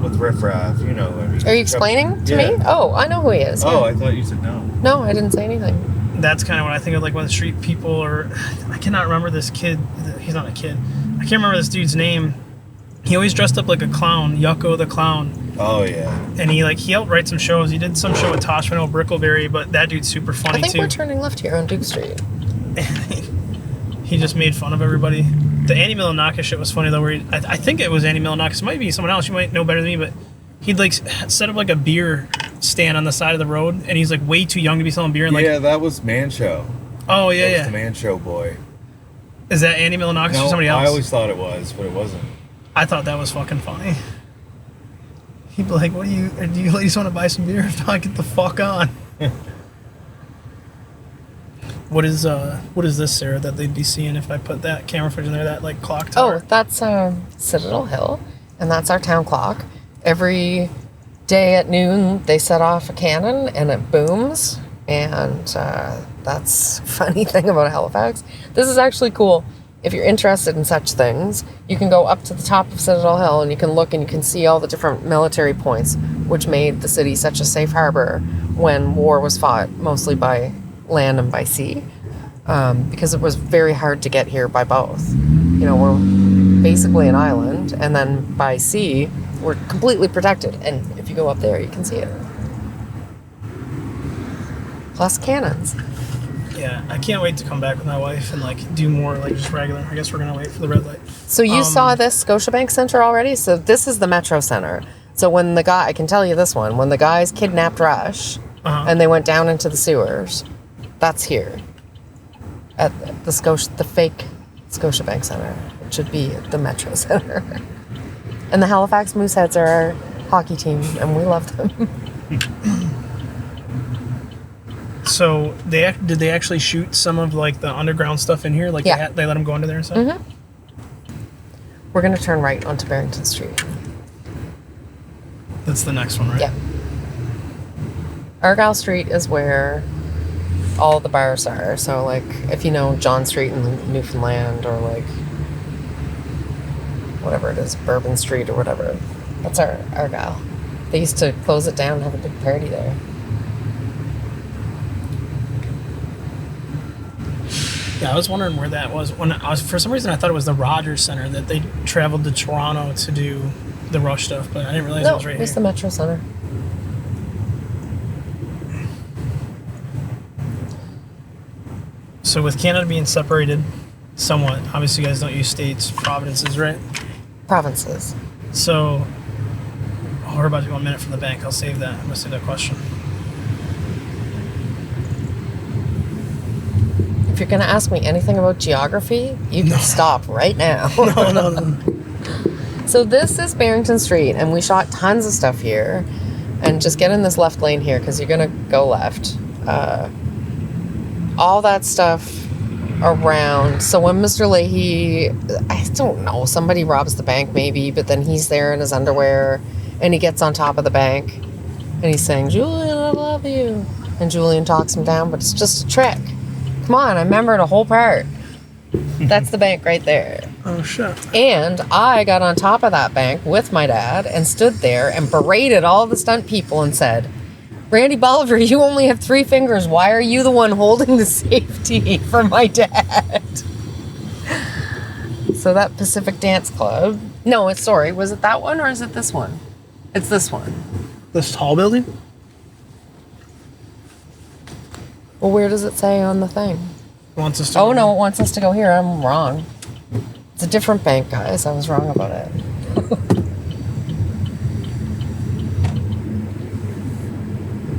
With Riff Raff, you know. I mean, are you explaining to me? Oh, I know who he is. Oh, yeah. I thought you said no. No, I didn't say anything. That's kind of what I think of, like when the street people or I cannot remember this kid. He's not a kid. I can't remember this dude's name. He always dressed up like a clown, Yucko the Clown. Oh yeah. And he helped write some shows. He did some show with Tosh Van Brickleberry, but that dude's super funny too. I think we're turning left here on Duke Street. He just made fun of everybody. The Andy Milonakis shit was funny though. Where I think it was Andy Milonakis. It might be someone else. You might know better than me, but he'd like set up like a beer stand on the side of the road, and he's like way too young to be selling beer. And like, yeah, that was Man Show. Oh yeah, that was the Man Show boy. Is that Andy Milonakis or somebody else? I always thought it was, but it wasn't. I thought that was fucking funny. He'd be like, "What do you ladies want to buy some beer? If not, get the fuck on." What is this, Sarah, that they'd be seeing if I put that camera footage in there, that like clock tower? Oh, that's Citadel Hill, and that's our town clock. Every day at noon, they set off a cannon, and it booms, and that's a funny thing about Halifax. This is actually cool. If you're interested in such things, you can go up to the top of Citadel Hill, and you can look and you can see all the different military points, which made the city such a safe harbor when war was fought, mostly by land and by sea, because it was very hard to get here by both. You know, we're basically an island, and then by sea, we're completely protected. And if you go up there, you can see it. Plus cannons. Yeah, I can't wait to come back with my wife and like do more like just regular. I guess we're gonna wait for the red light. So you saw this Scotiabank Center already? So this is the Metro Center. So when the guy, I can tell you this one, when the guys kidnapped Rush and they went down into the sewers, that's here at the fake Scotiabank Center. It should be the Metro Center. And the Halifax Mooseheads are our hockey team, and we love them. So did they actually shoot some of like the underground stuff in here? Like Yeah. they let them go into there and stuff? Mm-hmm. We're going to turn right onto Barrington Street. That's the next one, right? Yeah. Argyle Street is where all the bars are. So, like, if you know John Street in Newfoundland or, like, whatever it is, Bourbon Street or whatever, that's our Argyle. They used to close it down and have a big party there. Yeah, I was wondering where that was. For some reason, I thought it was the Rogers Center, that they traveled to Toronto to do the Rush stuff, but I didn't realize it was right it's here. the Metro Center. So with Canada being separated somewhat, obviously you guys don't use states, provinces, right? Provinces. So, we're about to go a minute from the bank. I'll save that. I'm going to save that question. If you're going to ask me anything about geography, you can stop right now. No. So this is Barrington Street, and we shot tons of stuff here. And just get in this left lane here, because you're going to go left. All that stuff around. So when Mr. Leahy, I don't know, somebody robs the bank maybe, but then he's there in his underwear, and he gets on top of the bank, and he's saying, "Julian, I love you." And Julian talks him down, but it's just a trick. Come on, I remembered a whole part. That's the bank right there. Oh, shit. And I got on top of that bank with my dad and stood there and berated all the stunt people and said, Randy Bolivar, you only have 3 fingers. Why are you the one holding the safety for my dad? So that Pacific Dance Club. No, sorry. Was it that one or is it this one? It's this one. This tall building? Well, where does it say on the thing? Wants us to Oh, no, it wants us to go here. I'm wrong. It's a different bank, guys. I was wrong about it.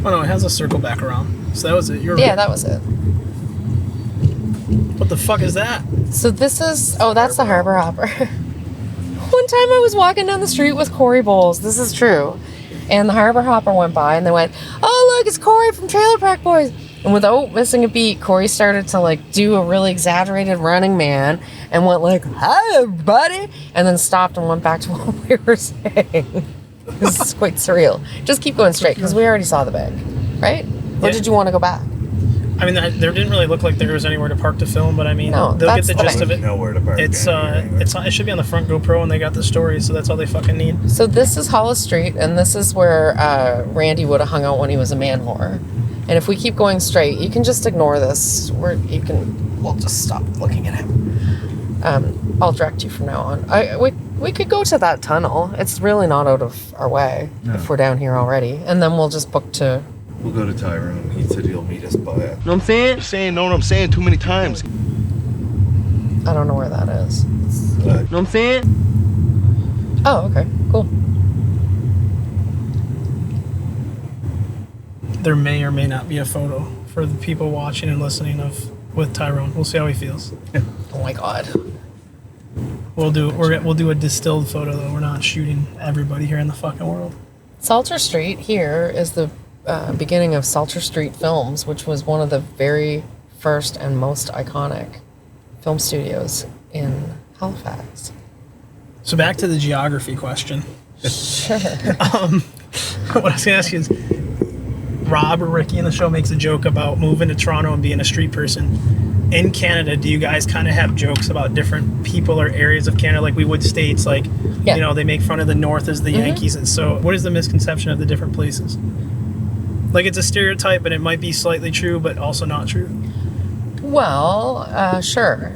Oh, no, it has a circle back around. So that was it. You're Yeah, right. that was it. What the fuck is that? So this is... Oh, that's the Harbor Hopper. One time I was walking down the street with Corey Bowles. This is true. And the Harbor Hopper went by and they went, oh, look, it's Corey from Trailer Park Boys. And without missing a beat, Corey started to like do a really exaggerated running man and went like, hi, everybody. And then stopped and went back to what we were saying. This is quite surreal. Just keep going straight because we already saw the bank, right? Or Yeah. did you want to go back? I mean, there didn't really look like there was anywhere to park to film, but I mean, No, they'll get that's the the gist of bank. it. Nowhere to park. It should be on the front GoPro, and they got the story, so that's all they fucking need. So this is Hollis Street, and this is where Randy would have hung out when he was a man whore. And if we keep going straight, you can just ignore this. We'll just stop looking at him. I'll direct you from now on. We could go to that tunnel. It's really not out of our way if we're down here already. And then we'll just book to... We'll go to Tyrone. He said he'll meet us by it. Know what I'm saying? Saying, know what I'm saying too many times. I don't know where that is. Know what I'm saying? Oh, okay. Cool. There may or may not be a photo for the people watching and listening with Tyrone. We'll see how he feels. Oh my God. We'll do a distilled photo though. We're not shooting everybody here in the fucking world. Salter Street here is the beginning of Salter Street Films, which was one of the very first and most iconic film studios in Halifax. So back to the geography question. Sure. What I was gonna ask you is, Rob or Ricky in the show makes a joke about moving to Toronto and being a street person. In Canada, do you guys kind of have jokes about different people or areas of Canada, like we would states, like, Yeah. you know, they make fun of the North as the Yankees, and so what is the misconception of the different places? Like, it's a stereotype, and it might be slightly true, but also not true. Well, sure.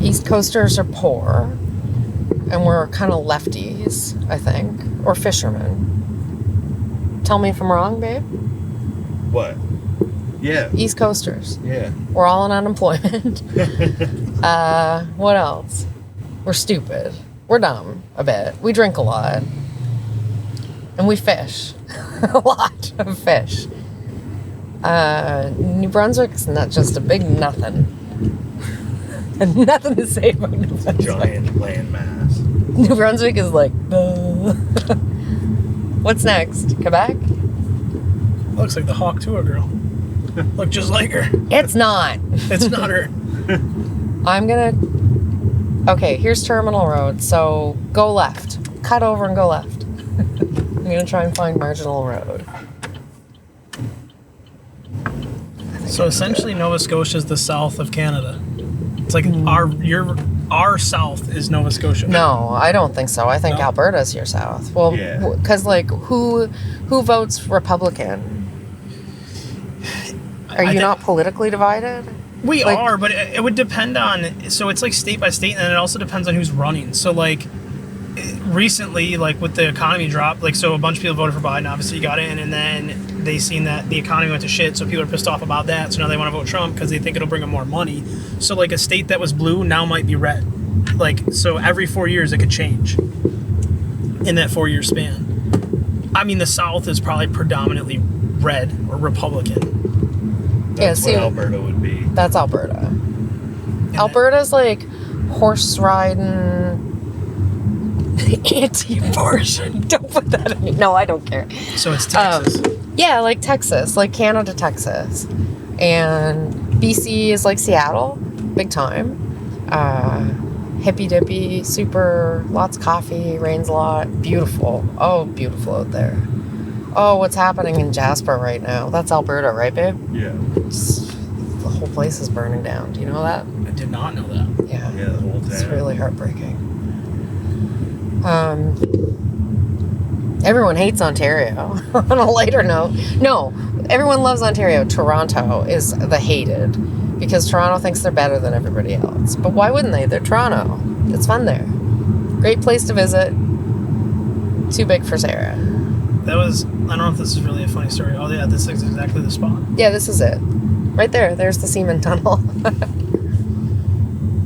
East Coasters are poor, and we're kind of lefties, I think, or fishermen. Tell me if I'm wrong, babe. What? Yeah. East Coasters. Yeah. We're all in unemployment. What else? We're stupid. We're dumb a bit. We drink a lot. And we fish. A lot of fish. New Brunswick's not just a big nothing. And nothing to say about New Brunswick. Giant land mass. New Brunswick is like, what's next? Quebec? Looks like the Hawk Tour girl. Look just like her. It's not. It's not her. I'm gonna... Okay, here's Terminal Road, so go left. Cut over and go left. I'm gonna try and find Marginal Road. So essentially, Nova Scotia is the south of Canada. It's like our south is Nova Scotia. No, I don't think so. I think No? Alberta's your south. Well, Yeah. because like who votes Republican? Are you not politically divided? We Like- are, but it would depend on. So it's like state by state, and it also depends on who's running. So like recently, like with the economy drop, like so a bunch of people voted for Biden. Obviously, he got in, and then they seen that the economy went to shit. So people are pissed off about that. So now they want to vote Trump because they think it'll bring them more money. So like a state that was blue now might be red. Like so every 4 years it could change in that 4-year span. I mean, the South is probably predominantly red or Republican. That's see- what Alberta would be. That's Alberta. Alberta's like horse riding, anti-abortion. Don't put that in. No, I don't care. So it's Texas. Yeah, like Texas, like Canada, Texas. And BC is like Seattle, big time. Hippy dippy, super, lots of coffee, rains a lot, beautiful. Oh, beautiful out there. Oh, what's happening in Jasper right now? That's Alberta, right, babe? Yeah. The whole place is burning down. Do you know that? I did not know that. Yeah. Yeah, the whole It's town. really heartbreaking. Everyone hates Ontario. On a lighter note, no, everyone loves Ontario. Toronto is the hated because Toronto thinks they're better than everybody else. But why wouldn't they? They're Toronto. It's fun there. Great place to visit. Too big for Sarah. That was, I don't know if this is really a funny story. Oh yeah, this is exactly the spot. Yeah, this is it. Right there. There's the Seaman Tunnel.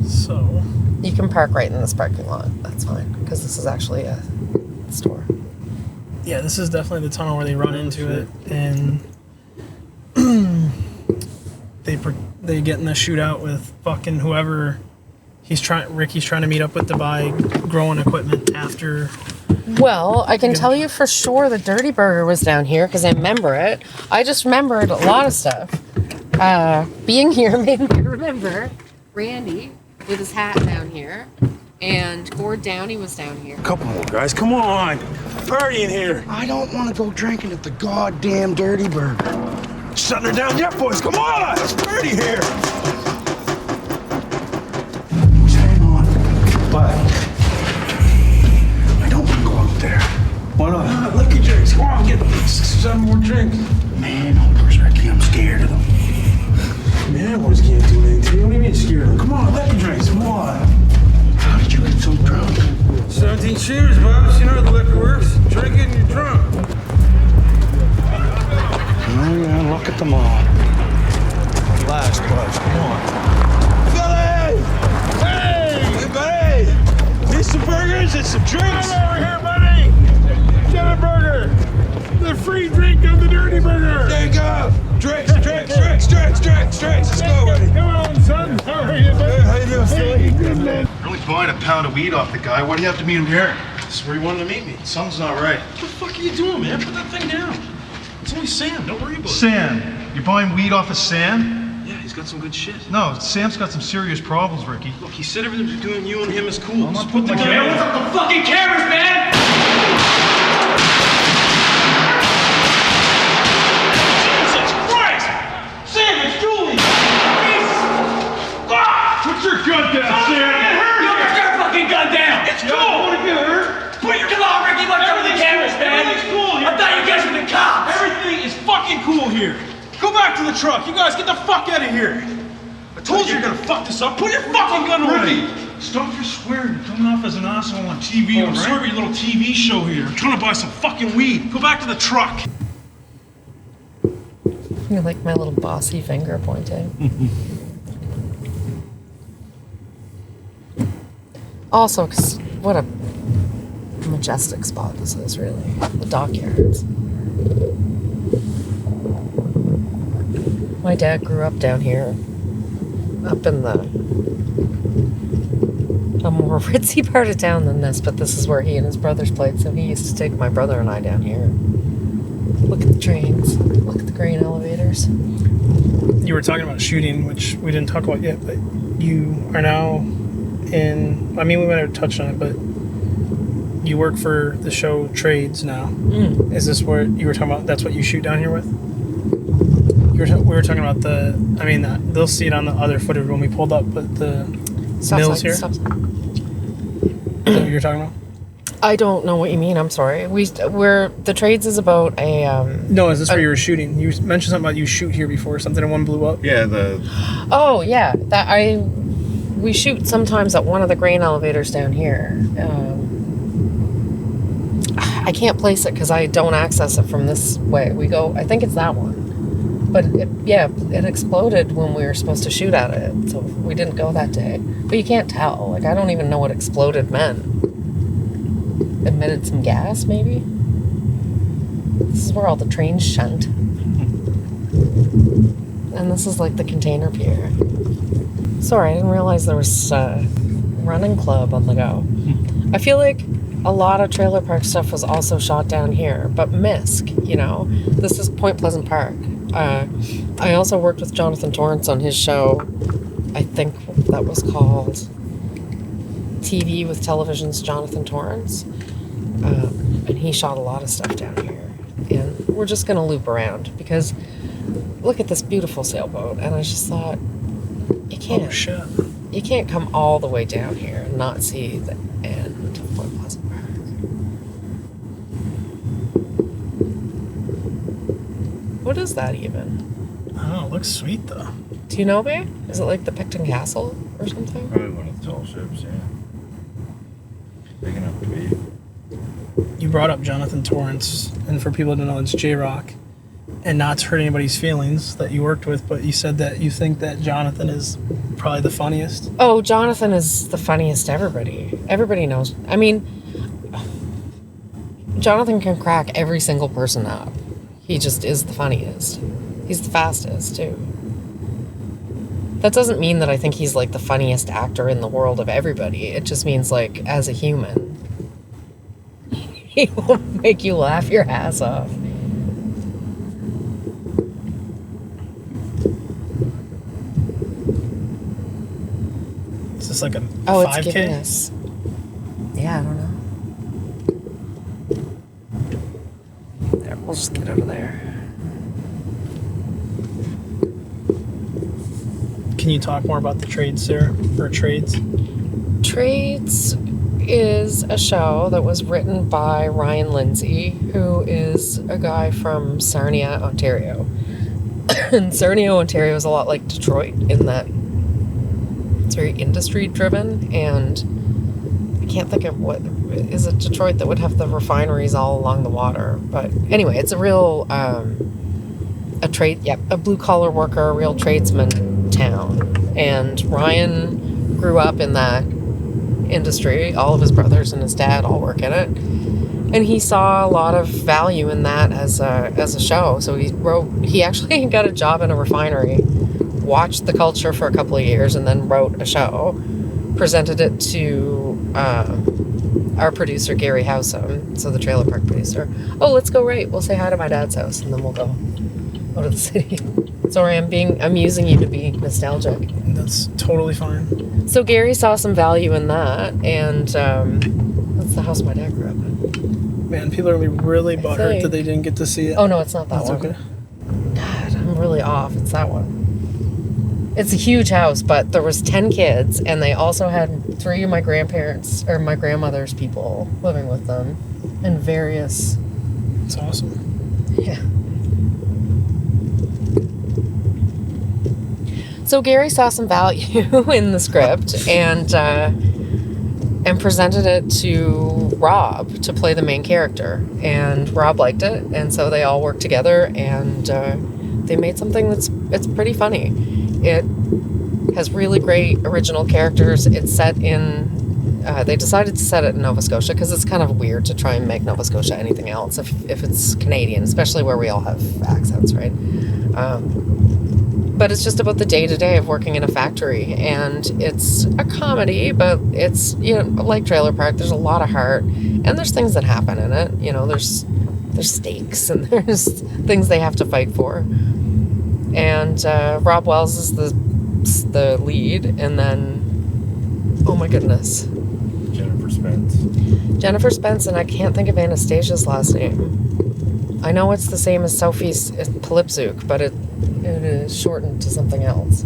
So, You can park right in this parking lot. That's fine because this is actually a store. yeah, this is definitely the tunnel where they run into it, and they get in a shootout with fucking whoever Ricky's trying to meet up with to buy growing equipment after. Well, I can tell you for sure the Dirty Burger was down here because I remember it. I just remembered a lot of stuff. Being here made me remember Randy with his hat down here, and Gord Downey was down here. Couple more, guys. Come on. Party in here. I don't want to go drinking at the goddamn Dirty Burger. Shutting her down yet, boys. Come on. Let's party here. What's going on? But I don't want to go out there. Why not? Liquor drinks. Come on, get 7 more drinks. Man, Oliver's Ricky, I'm scared of them. Man, boys can't do anything to you. What do you mean scared of them? Come on, liquor drinks. Come on. How did you get so drunk? 17 shooters, Bubs. You know how the liquor works. Drink it and you're drunk. Oh, yeah, look at them all. Relax, Bubs. Come on. Billy! Hey, buddy! Need some burgers and some drinks? Come over here, buddy! Get a burger! The free drink of the Dirty Burger! There you go! Drinks! Let's go, buddy! Come on, son! How are you, buddy? Hey, how you doing, Philly? Good, man. I'm only buying a pound of weed off the guy. Why do you have to meet him here? This is where he wanted to meet me. Something's not right. What the fuck are you doing, man? Put that thing down. It's only Sam. Don't worry about it. Sam. You're buying weed off of Sam? Yeah, he's got some good shit. No, Sam's got some serious problems, Ricky. Look, he said everything between you and him is cool. I'm not Just put the putting my camera. camera- What's up the fucking cameras, man? Jesus Christ! Sam, it's Julie! Jesus! Ah! Put your gun down, Don't Sam! get hurt! You put your fucking gun down! It's cool! I want to get hurt! Put your gun on, Ricky! Look over the Everything's cameras, cool. man! Everything's cool here. I thought you guys were the cops! Everything is fucking cool here. Go back to the truck. You guys get the fuck out of here. I told you you're gonna fuck this up. Put your fucking gun away. Stop your swearing. You're coming off as an asshole on TV, I'm serving your little TV show here. I'm trying to buy some fucking weed. Go back to the truck. You like my little bossy finger pointing. Also, 'cause what a majestic spot this is, really. The dockyards. My dad grew up down here, up in a more ritzy part of town than this, but this is where he and his brothers played, so he used to take my brother and I down here. Look at the trains, look at the grain elevators. You were talking about shooting, which we didn't talk about yet, but you are now in, I mean, we might have touched on it, but you work for the show Trades now. Is this where you were talking about, that's what you shoot down here with? We were talking about they'll see it on the other footage when we pulled up, but the mills here? Is that what you're talking about? I don't know what you mean. I'm sorry. We're the Trades is about a. No, is this where you were shooting? You mentioned something about you shoot here before. Something and one blew up. Yeah, Oh yeah, we shoot sometimes at one of the grain elevators down here. I can't place it because I don't access it from this way. We go. I think it's that one. But it exploded when we were supposed to shoot at it, so we didn't go that day. But you can't tell. Like, I don't even know what exploded meant. Emitted some gas, maybe? This is where all the trains shunt. And this is like the container pier. Sorry, I didn't realize there was a running club on the go. I feel like a lot of trailer park stuff was also shot down here, but Misk, you know? This is Point Pleasant Park. I also worked with Jonathan Torrance on his show. I think that was called TV with Television's Jonathan Torrance. And he shot a lot of stuff down here. And we're just going to loop around because look at this beautiful sailboat. And I just thought, you can't. Oh, shit. You can't come all the way down here and not see the end of Point Pleasant Park. What is that even? I don't know. It looks sweet, though. Do you know, babe? Is it like the Picton Castle or something? Probably one of the tall ships, yeah. Big enough to be. You brought up Jonathan Torrance, and for people to know, it's J-Rock. And not to hurt anybody's feelings that you worked with, but you said that you think that Jonathan is probably the funniest. Oh, Jonathan is the funniest to everybody. Everybody knows. I mean, Jonathan can crack every single person up. He just is the funniest. He's the fastest, too. That doesn't mean that I think he's, like, the funniest actor in the world of everybody. It just means, like, as a human, he will make you laugh your ass off. Is this like a 5K? It's giving us... Yeah, I don't know. There, we'll just get over there. Can you talk more about the trades, Sarah? Or trades? Trades is a show that was written by Ryan Lindsay, who is a guy from Sarnia, Ontario. And Sarnia, Ontario is a lot like Detroit in that it's very industry driven, and I can't think of what is it Detroit that would have the refineries all along the water. But anyway, it's a real a blue collar worker, a real tradesman town. And Ryan grew up in that industry. All of his brothers and his dad all work in it, and he saw a lot of value in that as a show. So he actually got a job in a refinery, watched the culture for a couple of years, and then wrote a show, presented it to our producer Gary Howsam, so the trailer park producer. Oh, let's go we'll say hi to my dad's house, and then we'll go to the city. Sorry, I'm using you to be nostalgic. That's totally fine. So Gary saw some value in that, and that's the house my dad grew up in. Man, people are going to be really butthurt that they didn't get to see it. Oh, no, it's not that one. Okay. God, I'm really off. It's that one. It's a huge house, but there was 10 kids, and they also had 3 of my grandparents, or my grandmother's people living with them, and various... It's awesome. Yeah. So Gary saw some value in the script and presented it to Rob to play the main character. And Rob liked it, and so they all worked together, and they made something it's pretty funny. It has really great original characters. It's set in... they decided to set it in Nova Scotia because it's kind of weird to try and make Nova Scotia anything else if it's Canadian, especially where we all have accents, right? But it's just about the day-to-day of working in a factory, and it's a comedy, but it's, like Trailer Park, there's a lot of heart, and there's things that happen in it. There's stakes, and there's things they have to fight for. And Rob Wells is the lead, and then, oh my goodness, Jennifer Spence, and I can't think of Anastasia's last name. I know it's the same as Sophie's Polipzuk, but it is shortened to something else.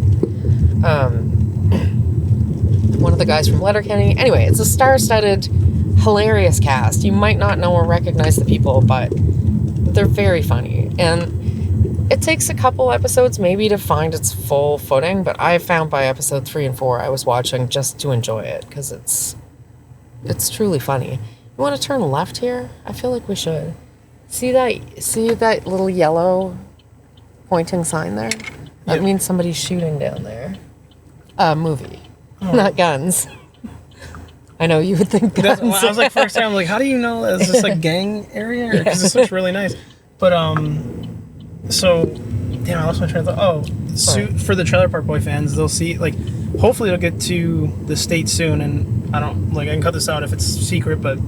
One of the guys from Letterkenny. Anyway, it's a star-studded, hilarious cast. You might not know or recognize the people, but they're very funny. And it takes a couple episodes maybe to find its full footing, but I found by episode 3 and 4 I was watching just to enjoy it, because it's truly funny. You want to turn left here? I feel like we should. See that little yellow pointing sign there? That means somebody's shooting down there. Movie. Oh. Not guns. I know you would think guns. I was like, first time, I'm like, how do you know? Is this a gang area? Because this looks really nice. But, so, damn, I lost my train of thought. For the Trailer Park Boy fans, they'll see, like, hopefully it'll get to the States soon, and I can cut this out if it's secret, but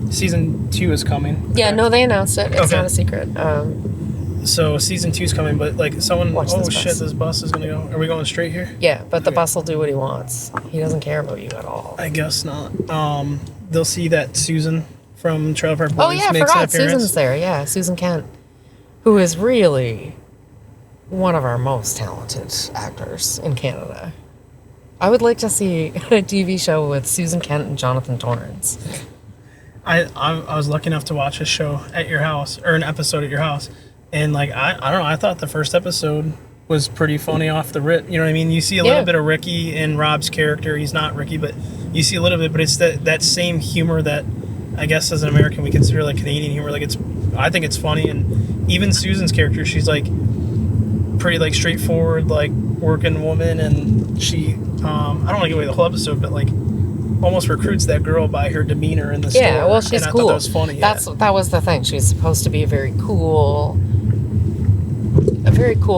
season 2 is coming. Yeah, no, they announced it. It's not a secret. So season 2 is coming, but like someone, this bus is gonna go. Are we going straight here? Yeah, but the bus will do what he wants. He doesn't care about you at all. I guess not. They'll see that Susan from Trailer Park Boys makes an appearance. Susan's there. Yeah, Susan Kent. who is really one of our most talented actors in Canada. I would like to see a TV show with Susan Kent and Jonathan Torrance. I was lucky enough to watch a show at your house, or an episode at your house, and like I don't know, I thought the first episode was pretty funny off the rip. You know what I mean? You see a little bit of Ricky in Rob's character. He's not Ricky, but you see a little bit. But it's that same humor that I guess as an American we consider like Canadian humor. Like I think it's funny, and even Susan's character, she's like pretty like straightforward, like working woman, and she I don't want to give away the whole episode, but like almost recruits that girl by her demeanor in the store. Yeah, well, she's and cool. I thought that was funny. That was the thing. She's supposed to be a very cool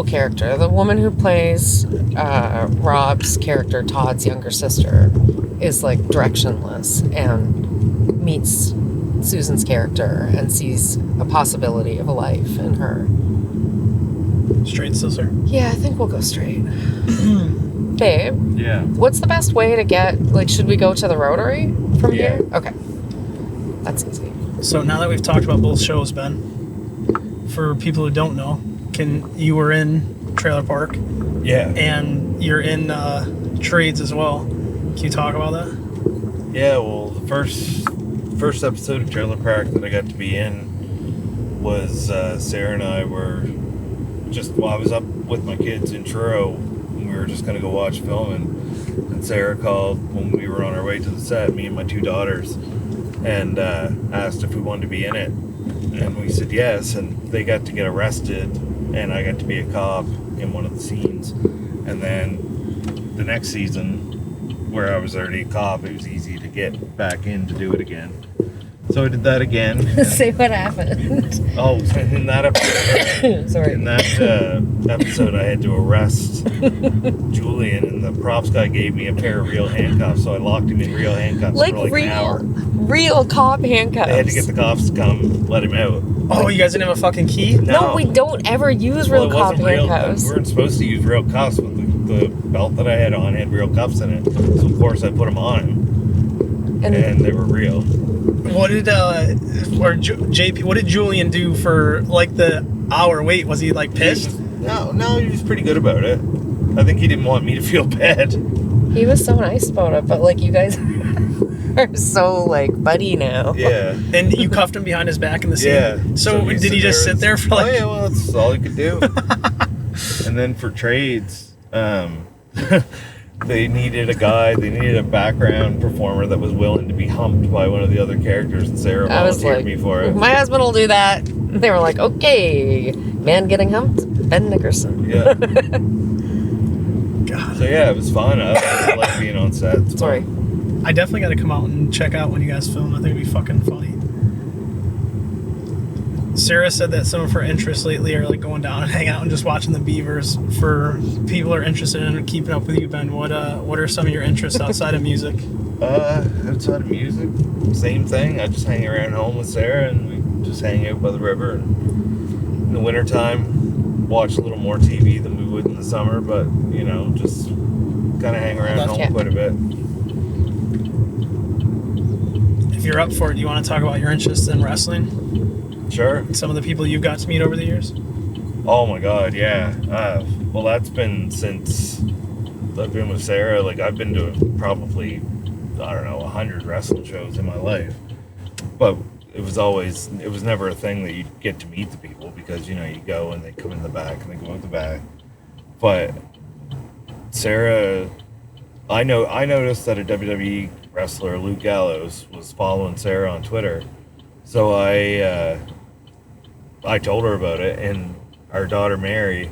character. The woman who plays Rob's character, Todd's younger sister, is like directionless and meets Susan's character and sees a possibility of a life in her. Straight still, sir? Yeah, I think we'll go straight. Babe? Yeah. What's the best way to get, like, should we go to the Rotary from here? Okay. That's easy. So now that we've talked about both shows, Ben, for people who don't know, you were in Trailer Park. Yeah. And you're in Trades as well. Can you talk about that? Yeah, well, the first episode of Trailer Park that I got to be in was Sarah and I were I was up with my kids in Truro, and we were just going to go watch film, and Sarah called when we were on our way to the set, me and my two daughters, and asked if we wanted to be in it, and we said yes, and they got to get arrested, and I got to be a cop in one of the scenes, and then the next season, where I was already a cop, it was easy to get back in to do it again. So I did that again. Say what happened. Oh, in that episode, sorry. In that episode, I had to arrest Julian, and the props guy gave me a pair of real handcuffs, so I locked him in real handcuffs Like for like an hour. real cop handcuffs. They had to get the cops to come let him out. Oh, you guys didn't have a fucking key? No, we don't ever use real cop handcuffs. We weren't supposed to use real cuffs, but the belt that I had on had real cuffs in it. So of course I put them on him, and they were real. What did JP? What did Julian do for like the hour wait? Was he like pissed? No, he was pretty good about it. I think he didn't want me to feel bad. He was so nice about it, but like you guys are so like buddy now. Yeah. And you cuffed him behind his back in the scene. Yeah. So did he just sit there for like? Oh yeah, well that's all he could do. And then for Trades, they needed a background performer that was willing to be humped by one of the other characters, and Sarah volunteered me for it. My husband will do that. They were like, okay, man getting humped, Ben Nickerson. Yeah. God. So yeah, it was fun. I like being on set. Sorry. I definitely got to come out and check out when you guys film. I think it'd be fucking funny. Sarah said that some of her interests lately are like going down and hanging out and just watching the beavers. For people who are interested in keeping up with you, Ben, what are some of your interests outside of music? Outside of music, same thing. I just hang around home with Sarah, and we just hang out by the river. And in the wintertime, watch a little more TV than we would in the summer, but you know, just kind of hang around home quite a bit. If you're up for it, do you want to talk about your interests in wrestling? Sure. Some of the people you've got to meet over the years? Oh my God, yeah. Well, that's been since I've been with Sarah. Like, I've been to probably, I don't know, 100 wrestling shows in my life. But it was never a thing that you get to meet the people, because, you know, you go and they come in the back and they go out the back. But Sarah, I noticed that a WWE wrestler, Luke Gallows, was following Sarah on Twitter. So I told her about it, and our daughter Mary,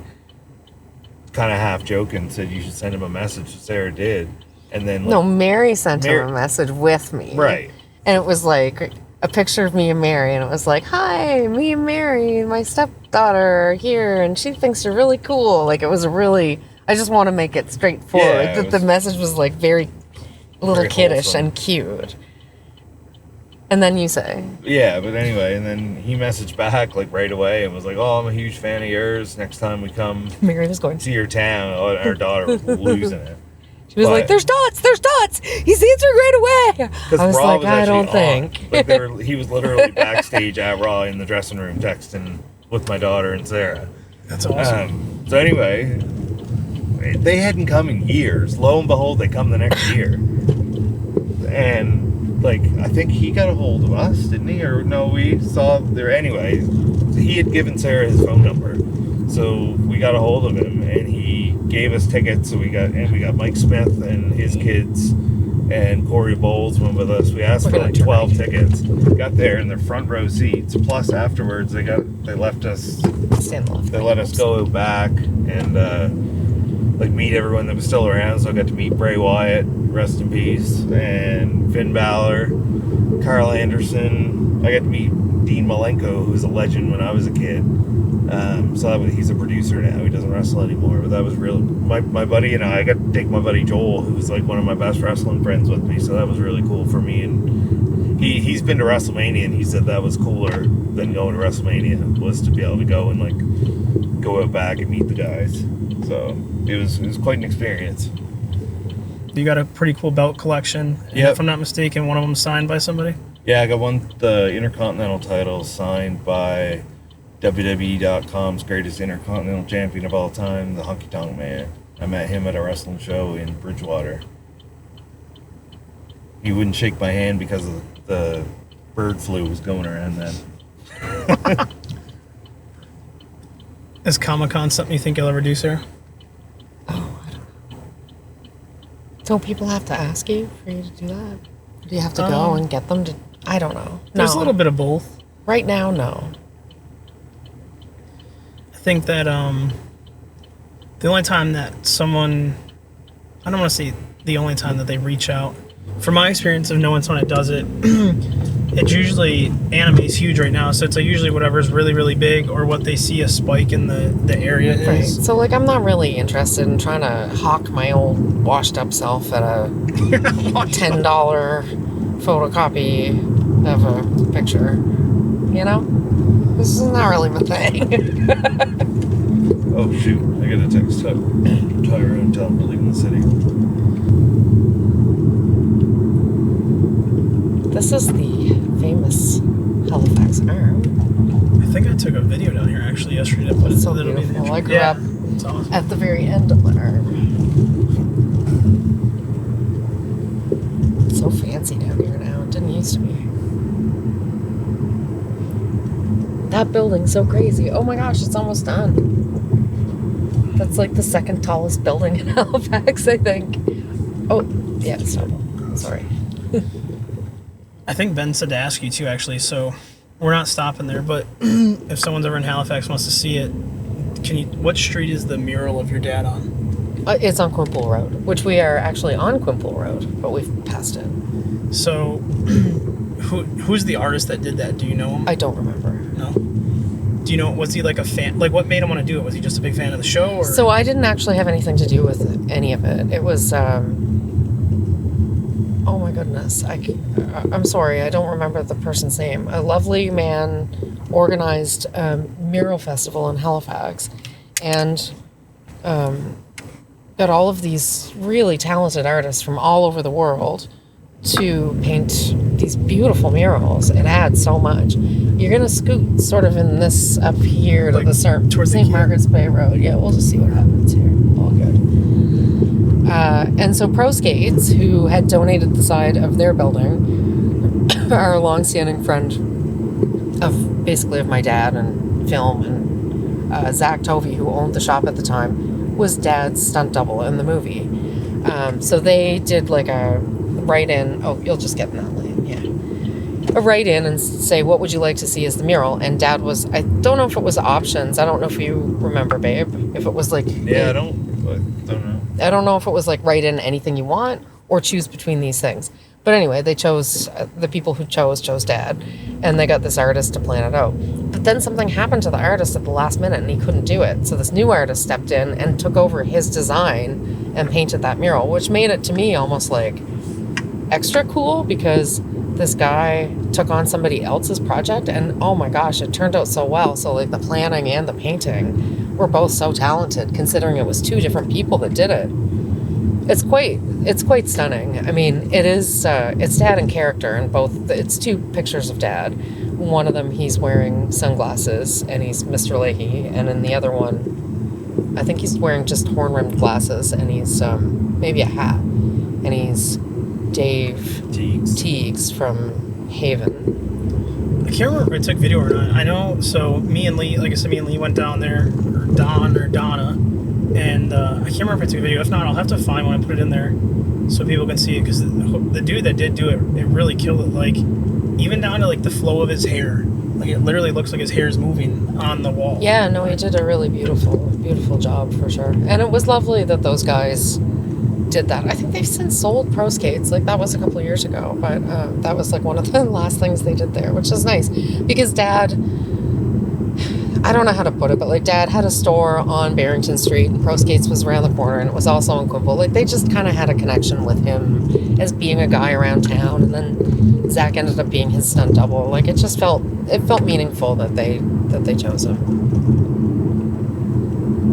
kind of half joking, said you should send him a message. Sarah did, and then Mary sent him a message with me, right? And it was like a picture of me and Mary, and it was like, "Hi, me and Mary, my stepdaughter are here, and she thinks you're really cool." Like, it was really. I just want to make it straightforward. Yeah, the message was like very kiddish wholesome and cute. And then you say. Yeah, but anyway, and then he messaged back like right away and was like, "Oh, I'm a huge fan of yours. Next time we come Mary was going to your town." Oh, our daughter was losing it. She was like, there's dots! He's answering right away! I was Raw like, I don't think. Like he was literally backstage at Raw in the dressing room texting with my daughter and Sarah. That's awesome. So anyway, they hadn't come in years. Lo and behold, they come the next year. And, like, I think he got a hold of us, didn't he? Or no, we saw there. Anyway, he had given Sarah his phone number. So we got a hold of him, and he gave us tickets. So we got Mike Smith and his kids, and Corey Bowles went with us. We asked for like 12 tickets. Got there in their front row seats. Plus, afterwards, they left us. They let us go back and like meet everyone that was still around. So I got to meet Bray Wyatt, rest in peace, and Finn Balor, Carl Anderson. I got to meet Dean Malenko, who was a legend when I was a kid. He's a producer now. He doesn't wrestle anymore. But that was real. My buddy and I got to take my buddy Joel, who's like one of my best wrestling friends, with me. So that was really cool for me. And he's been to WrestleMania, and he said that was cooler than going to WrestleMania, was to be able to go and like go out back and meet the guys. So it was quite an experience. You got a pretty cool belt collection. Yeah. If I'm not mistaken, one of them signed by somebody. Yeah, I got the Intercontinental title signed by WWE.com's greatest Intercontinental champion of all time, the Honky Tonk Man. I met him at a wrestling show in Bridgewater. He wouldn't shake my hand because of the bird flu was going around then. Is Comic-Con something you think you'll ever do, sir? Oh, I don't know. Don't people have to ask you for you to do that? Do you have to go and get them to... I don't know. There's a little bit of both. Right now, no. I think that the only time that someone... I don't want to say the only time that they reach out. From my experience of knowing someone that does it, it's usually... Anime's huge right now, so it's like usually whatever's really, really big or what they see a spike in the area Right. is. So, like, I'm not really interested in trying to hawk my old washed-up self at a $10 photocopy of a picture. You know? This is not really my thing. Oh, shoot. I got a text Tyrone and tell him we're leaving the city. This is the famous Halifax Arm. I think I took a video down here actually yesterday to put It's it so so that'll be beautiful. I grew yeah, up it's awesome. at the very end of the arm. It's so fancy down here now. It didn't used to be. That building's so crazy. Oh my gosh, it's almost done. That's like the second tallest building in Halifax, I think. Oh, yeah, it's not. Sorry. I think Ben said to ask you too, actually. So we're not stopping there, but if someone's ever in Halifax wants to see it, what street is the mural of your dad on? It's on Quimple Road, which we are actually on Quimple Road, but we've passed it. So who's the artist that did that? Do you know him? I don't remember. No. Do you know, was he like a fan? Like, what made him want to do it? Was he just a big fan of the show? Or? So I didn't actually have anything to do with any of it. It was, oh my goodness. I'm sorry, I don't remember the person's name. A lovely man organized a mural festival in Halifax and got all of these really talented artists from all over the world to paint these beautiful murals. It adds so much. You're going to scoot sort of in this up here to like the towards St. Margaret's Bay Road. Yeah, we'll just see what happens here. All good. And so Pro Skates, who had donated the side of their building, are a long-standing friend of basically of my dad and film. And Zach Tovey, who owned the shop at the time, was Dad's stunt double in the movie. So they did like a write-in. Oh, you'll just get in that lane, yeah. A write-in and say, what would you like to see as the mural? And Dad was, I don't know if it was options. I don't know if you remember, babe. If it was like... Yeah, I don't know. I don't know if it was like write in anything you want or choose between these things. But anyway, they chose, the people who chose Dad. And they got this artist to plan it out. But then something happened to the artist at the last minute and he couldn't do it. So this new artist stepped in and took over his design and painted that mural, which made it to me almost like extra cool because this guy took on somebody else's project and oh my gosh, it turned out so well. So like the planning and the painting were both so talented considering it was two different people that did it. It's quite stunning. I mean, it's Dad in character, and both. It's two pictures of Dad. One of them, he's wearing sunglasses, and he's Mr. Leahy, and in the other one, I think he's wearing just horn-rimmed glasses, and he's maybe a hat, and he's Dave Teagues from Haven. I can't remember if I took video or not. I know, so me and Lee went down there, or Donna, and I can't remember if I took a video. If not, I'll have to find one and put it in there so people can see it, because the dude that did do it, it really killed it. Like, even down to, like, the flow of his hair. Like, it literally looks like his hair is moving on the wall. Yeah, no, he did a really beautiful job, for sure. And it was lovely that those guys did that. I think they've since sold Pro Skates. Like, that was a couple of years ago, but that was like one of the last things they did there, which is nice, because Dad, I don't know how to put it, but like Dad had a store on Barrington Street, and Pro Skates was around the corner, and it was also in Quimble. Like, they just kind of had a connection with him as being a guy around town, and then Zach ended up being his stunt double. Like, it felt meaningful that they chose him.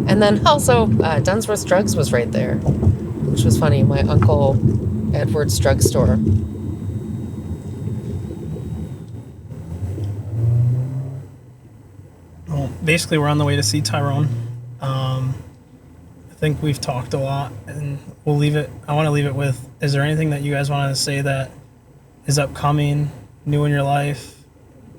And then also Dunsworth Drugs was right there, which was funny. My Uncle Edward's drugstore. Well, basically, we're on the way to see Tyrone. I think we've talked a lot, and we'll leave it. I want to leave it with, is there anything that you guys wanted to say that is upcoming, new in your life,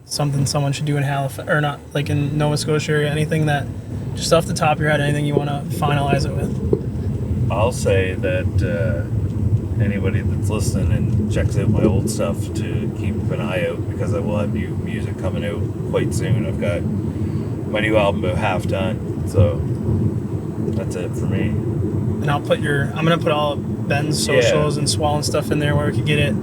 something someone should do in Halifax, or not, like in Nova Scotia area, anything that, just off the top of your head, anything you want to finalize it with? I'll say that anybody that's listening and checks out my old stuff to keep an eye out, because I will have new music coming out quite soon. I've got my new album about half done, so that's it for me. And I'm gonna put all of Ben's socials and Swallow and stuff in there where we can get it.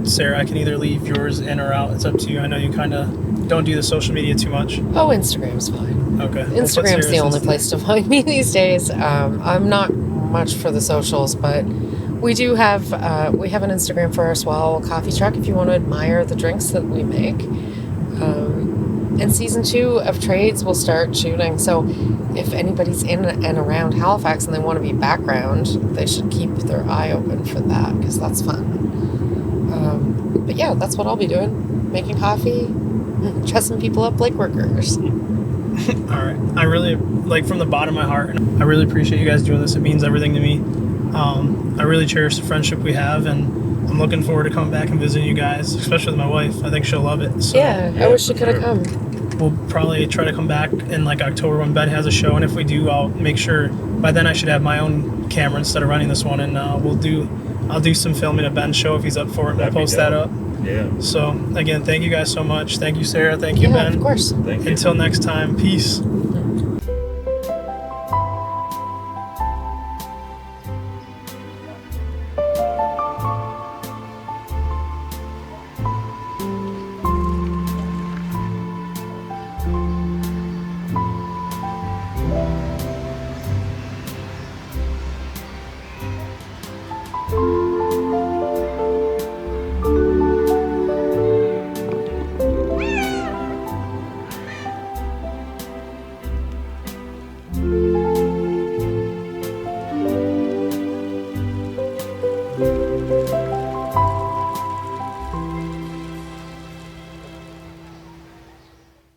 Sarah, I can either leave yours in or out. It's up to you. I know you kind of don't do the social media too much. Oh, Instagram's fine. Okay. Instagram's the only place to find me these days. I'm not much for the socials, but we do have an Instagram for our Swallow Coffee Truck if you want to admire the drinks that we make. And season 2 of Trades will start shooting, so if anybody's in and around Halifax and they want to be background, they should keep their eye open for that, because that's fun. But yeah, that's what I'll be doing. Making coffee, dressing people up like workers. All right. I really, like, from the bottom of my heart, I really appreciate you guys doing this. It means everything to me. I really cherish the friendship we have, and I'm looking forward to coming back and visiting you guys, especially with my wife. I think she'll love it. So, yeah, I wish she could have come. We'll probably try to come back in like October when Ben has a show, and if we do, I'll make sure by then I should have my own camera instead of running this one, and I'll do some filming at Ben's show if he's up for it. We'll post that up. Yeah. So again, thank you guys so much. Thank you, Sarah. Thank you, Ben. Of course. Thank you. Until next time, peace.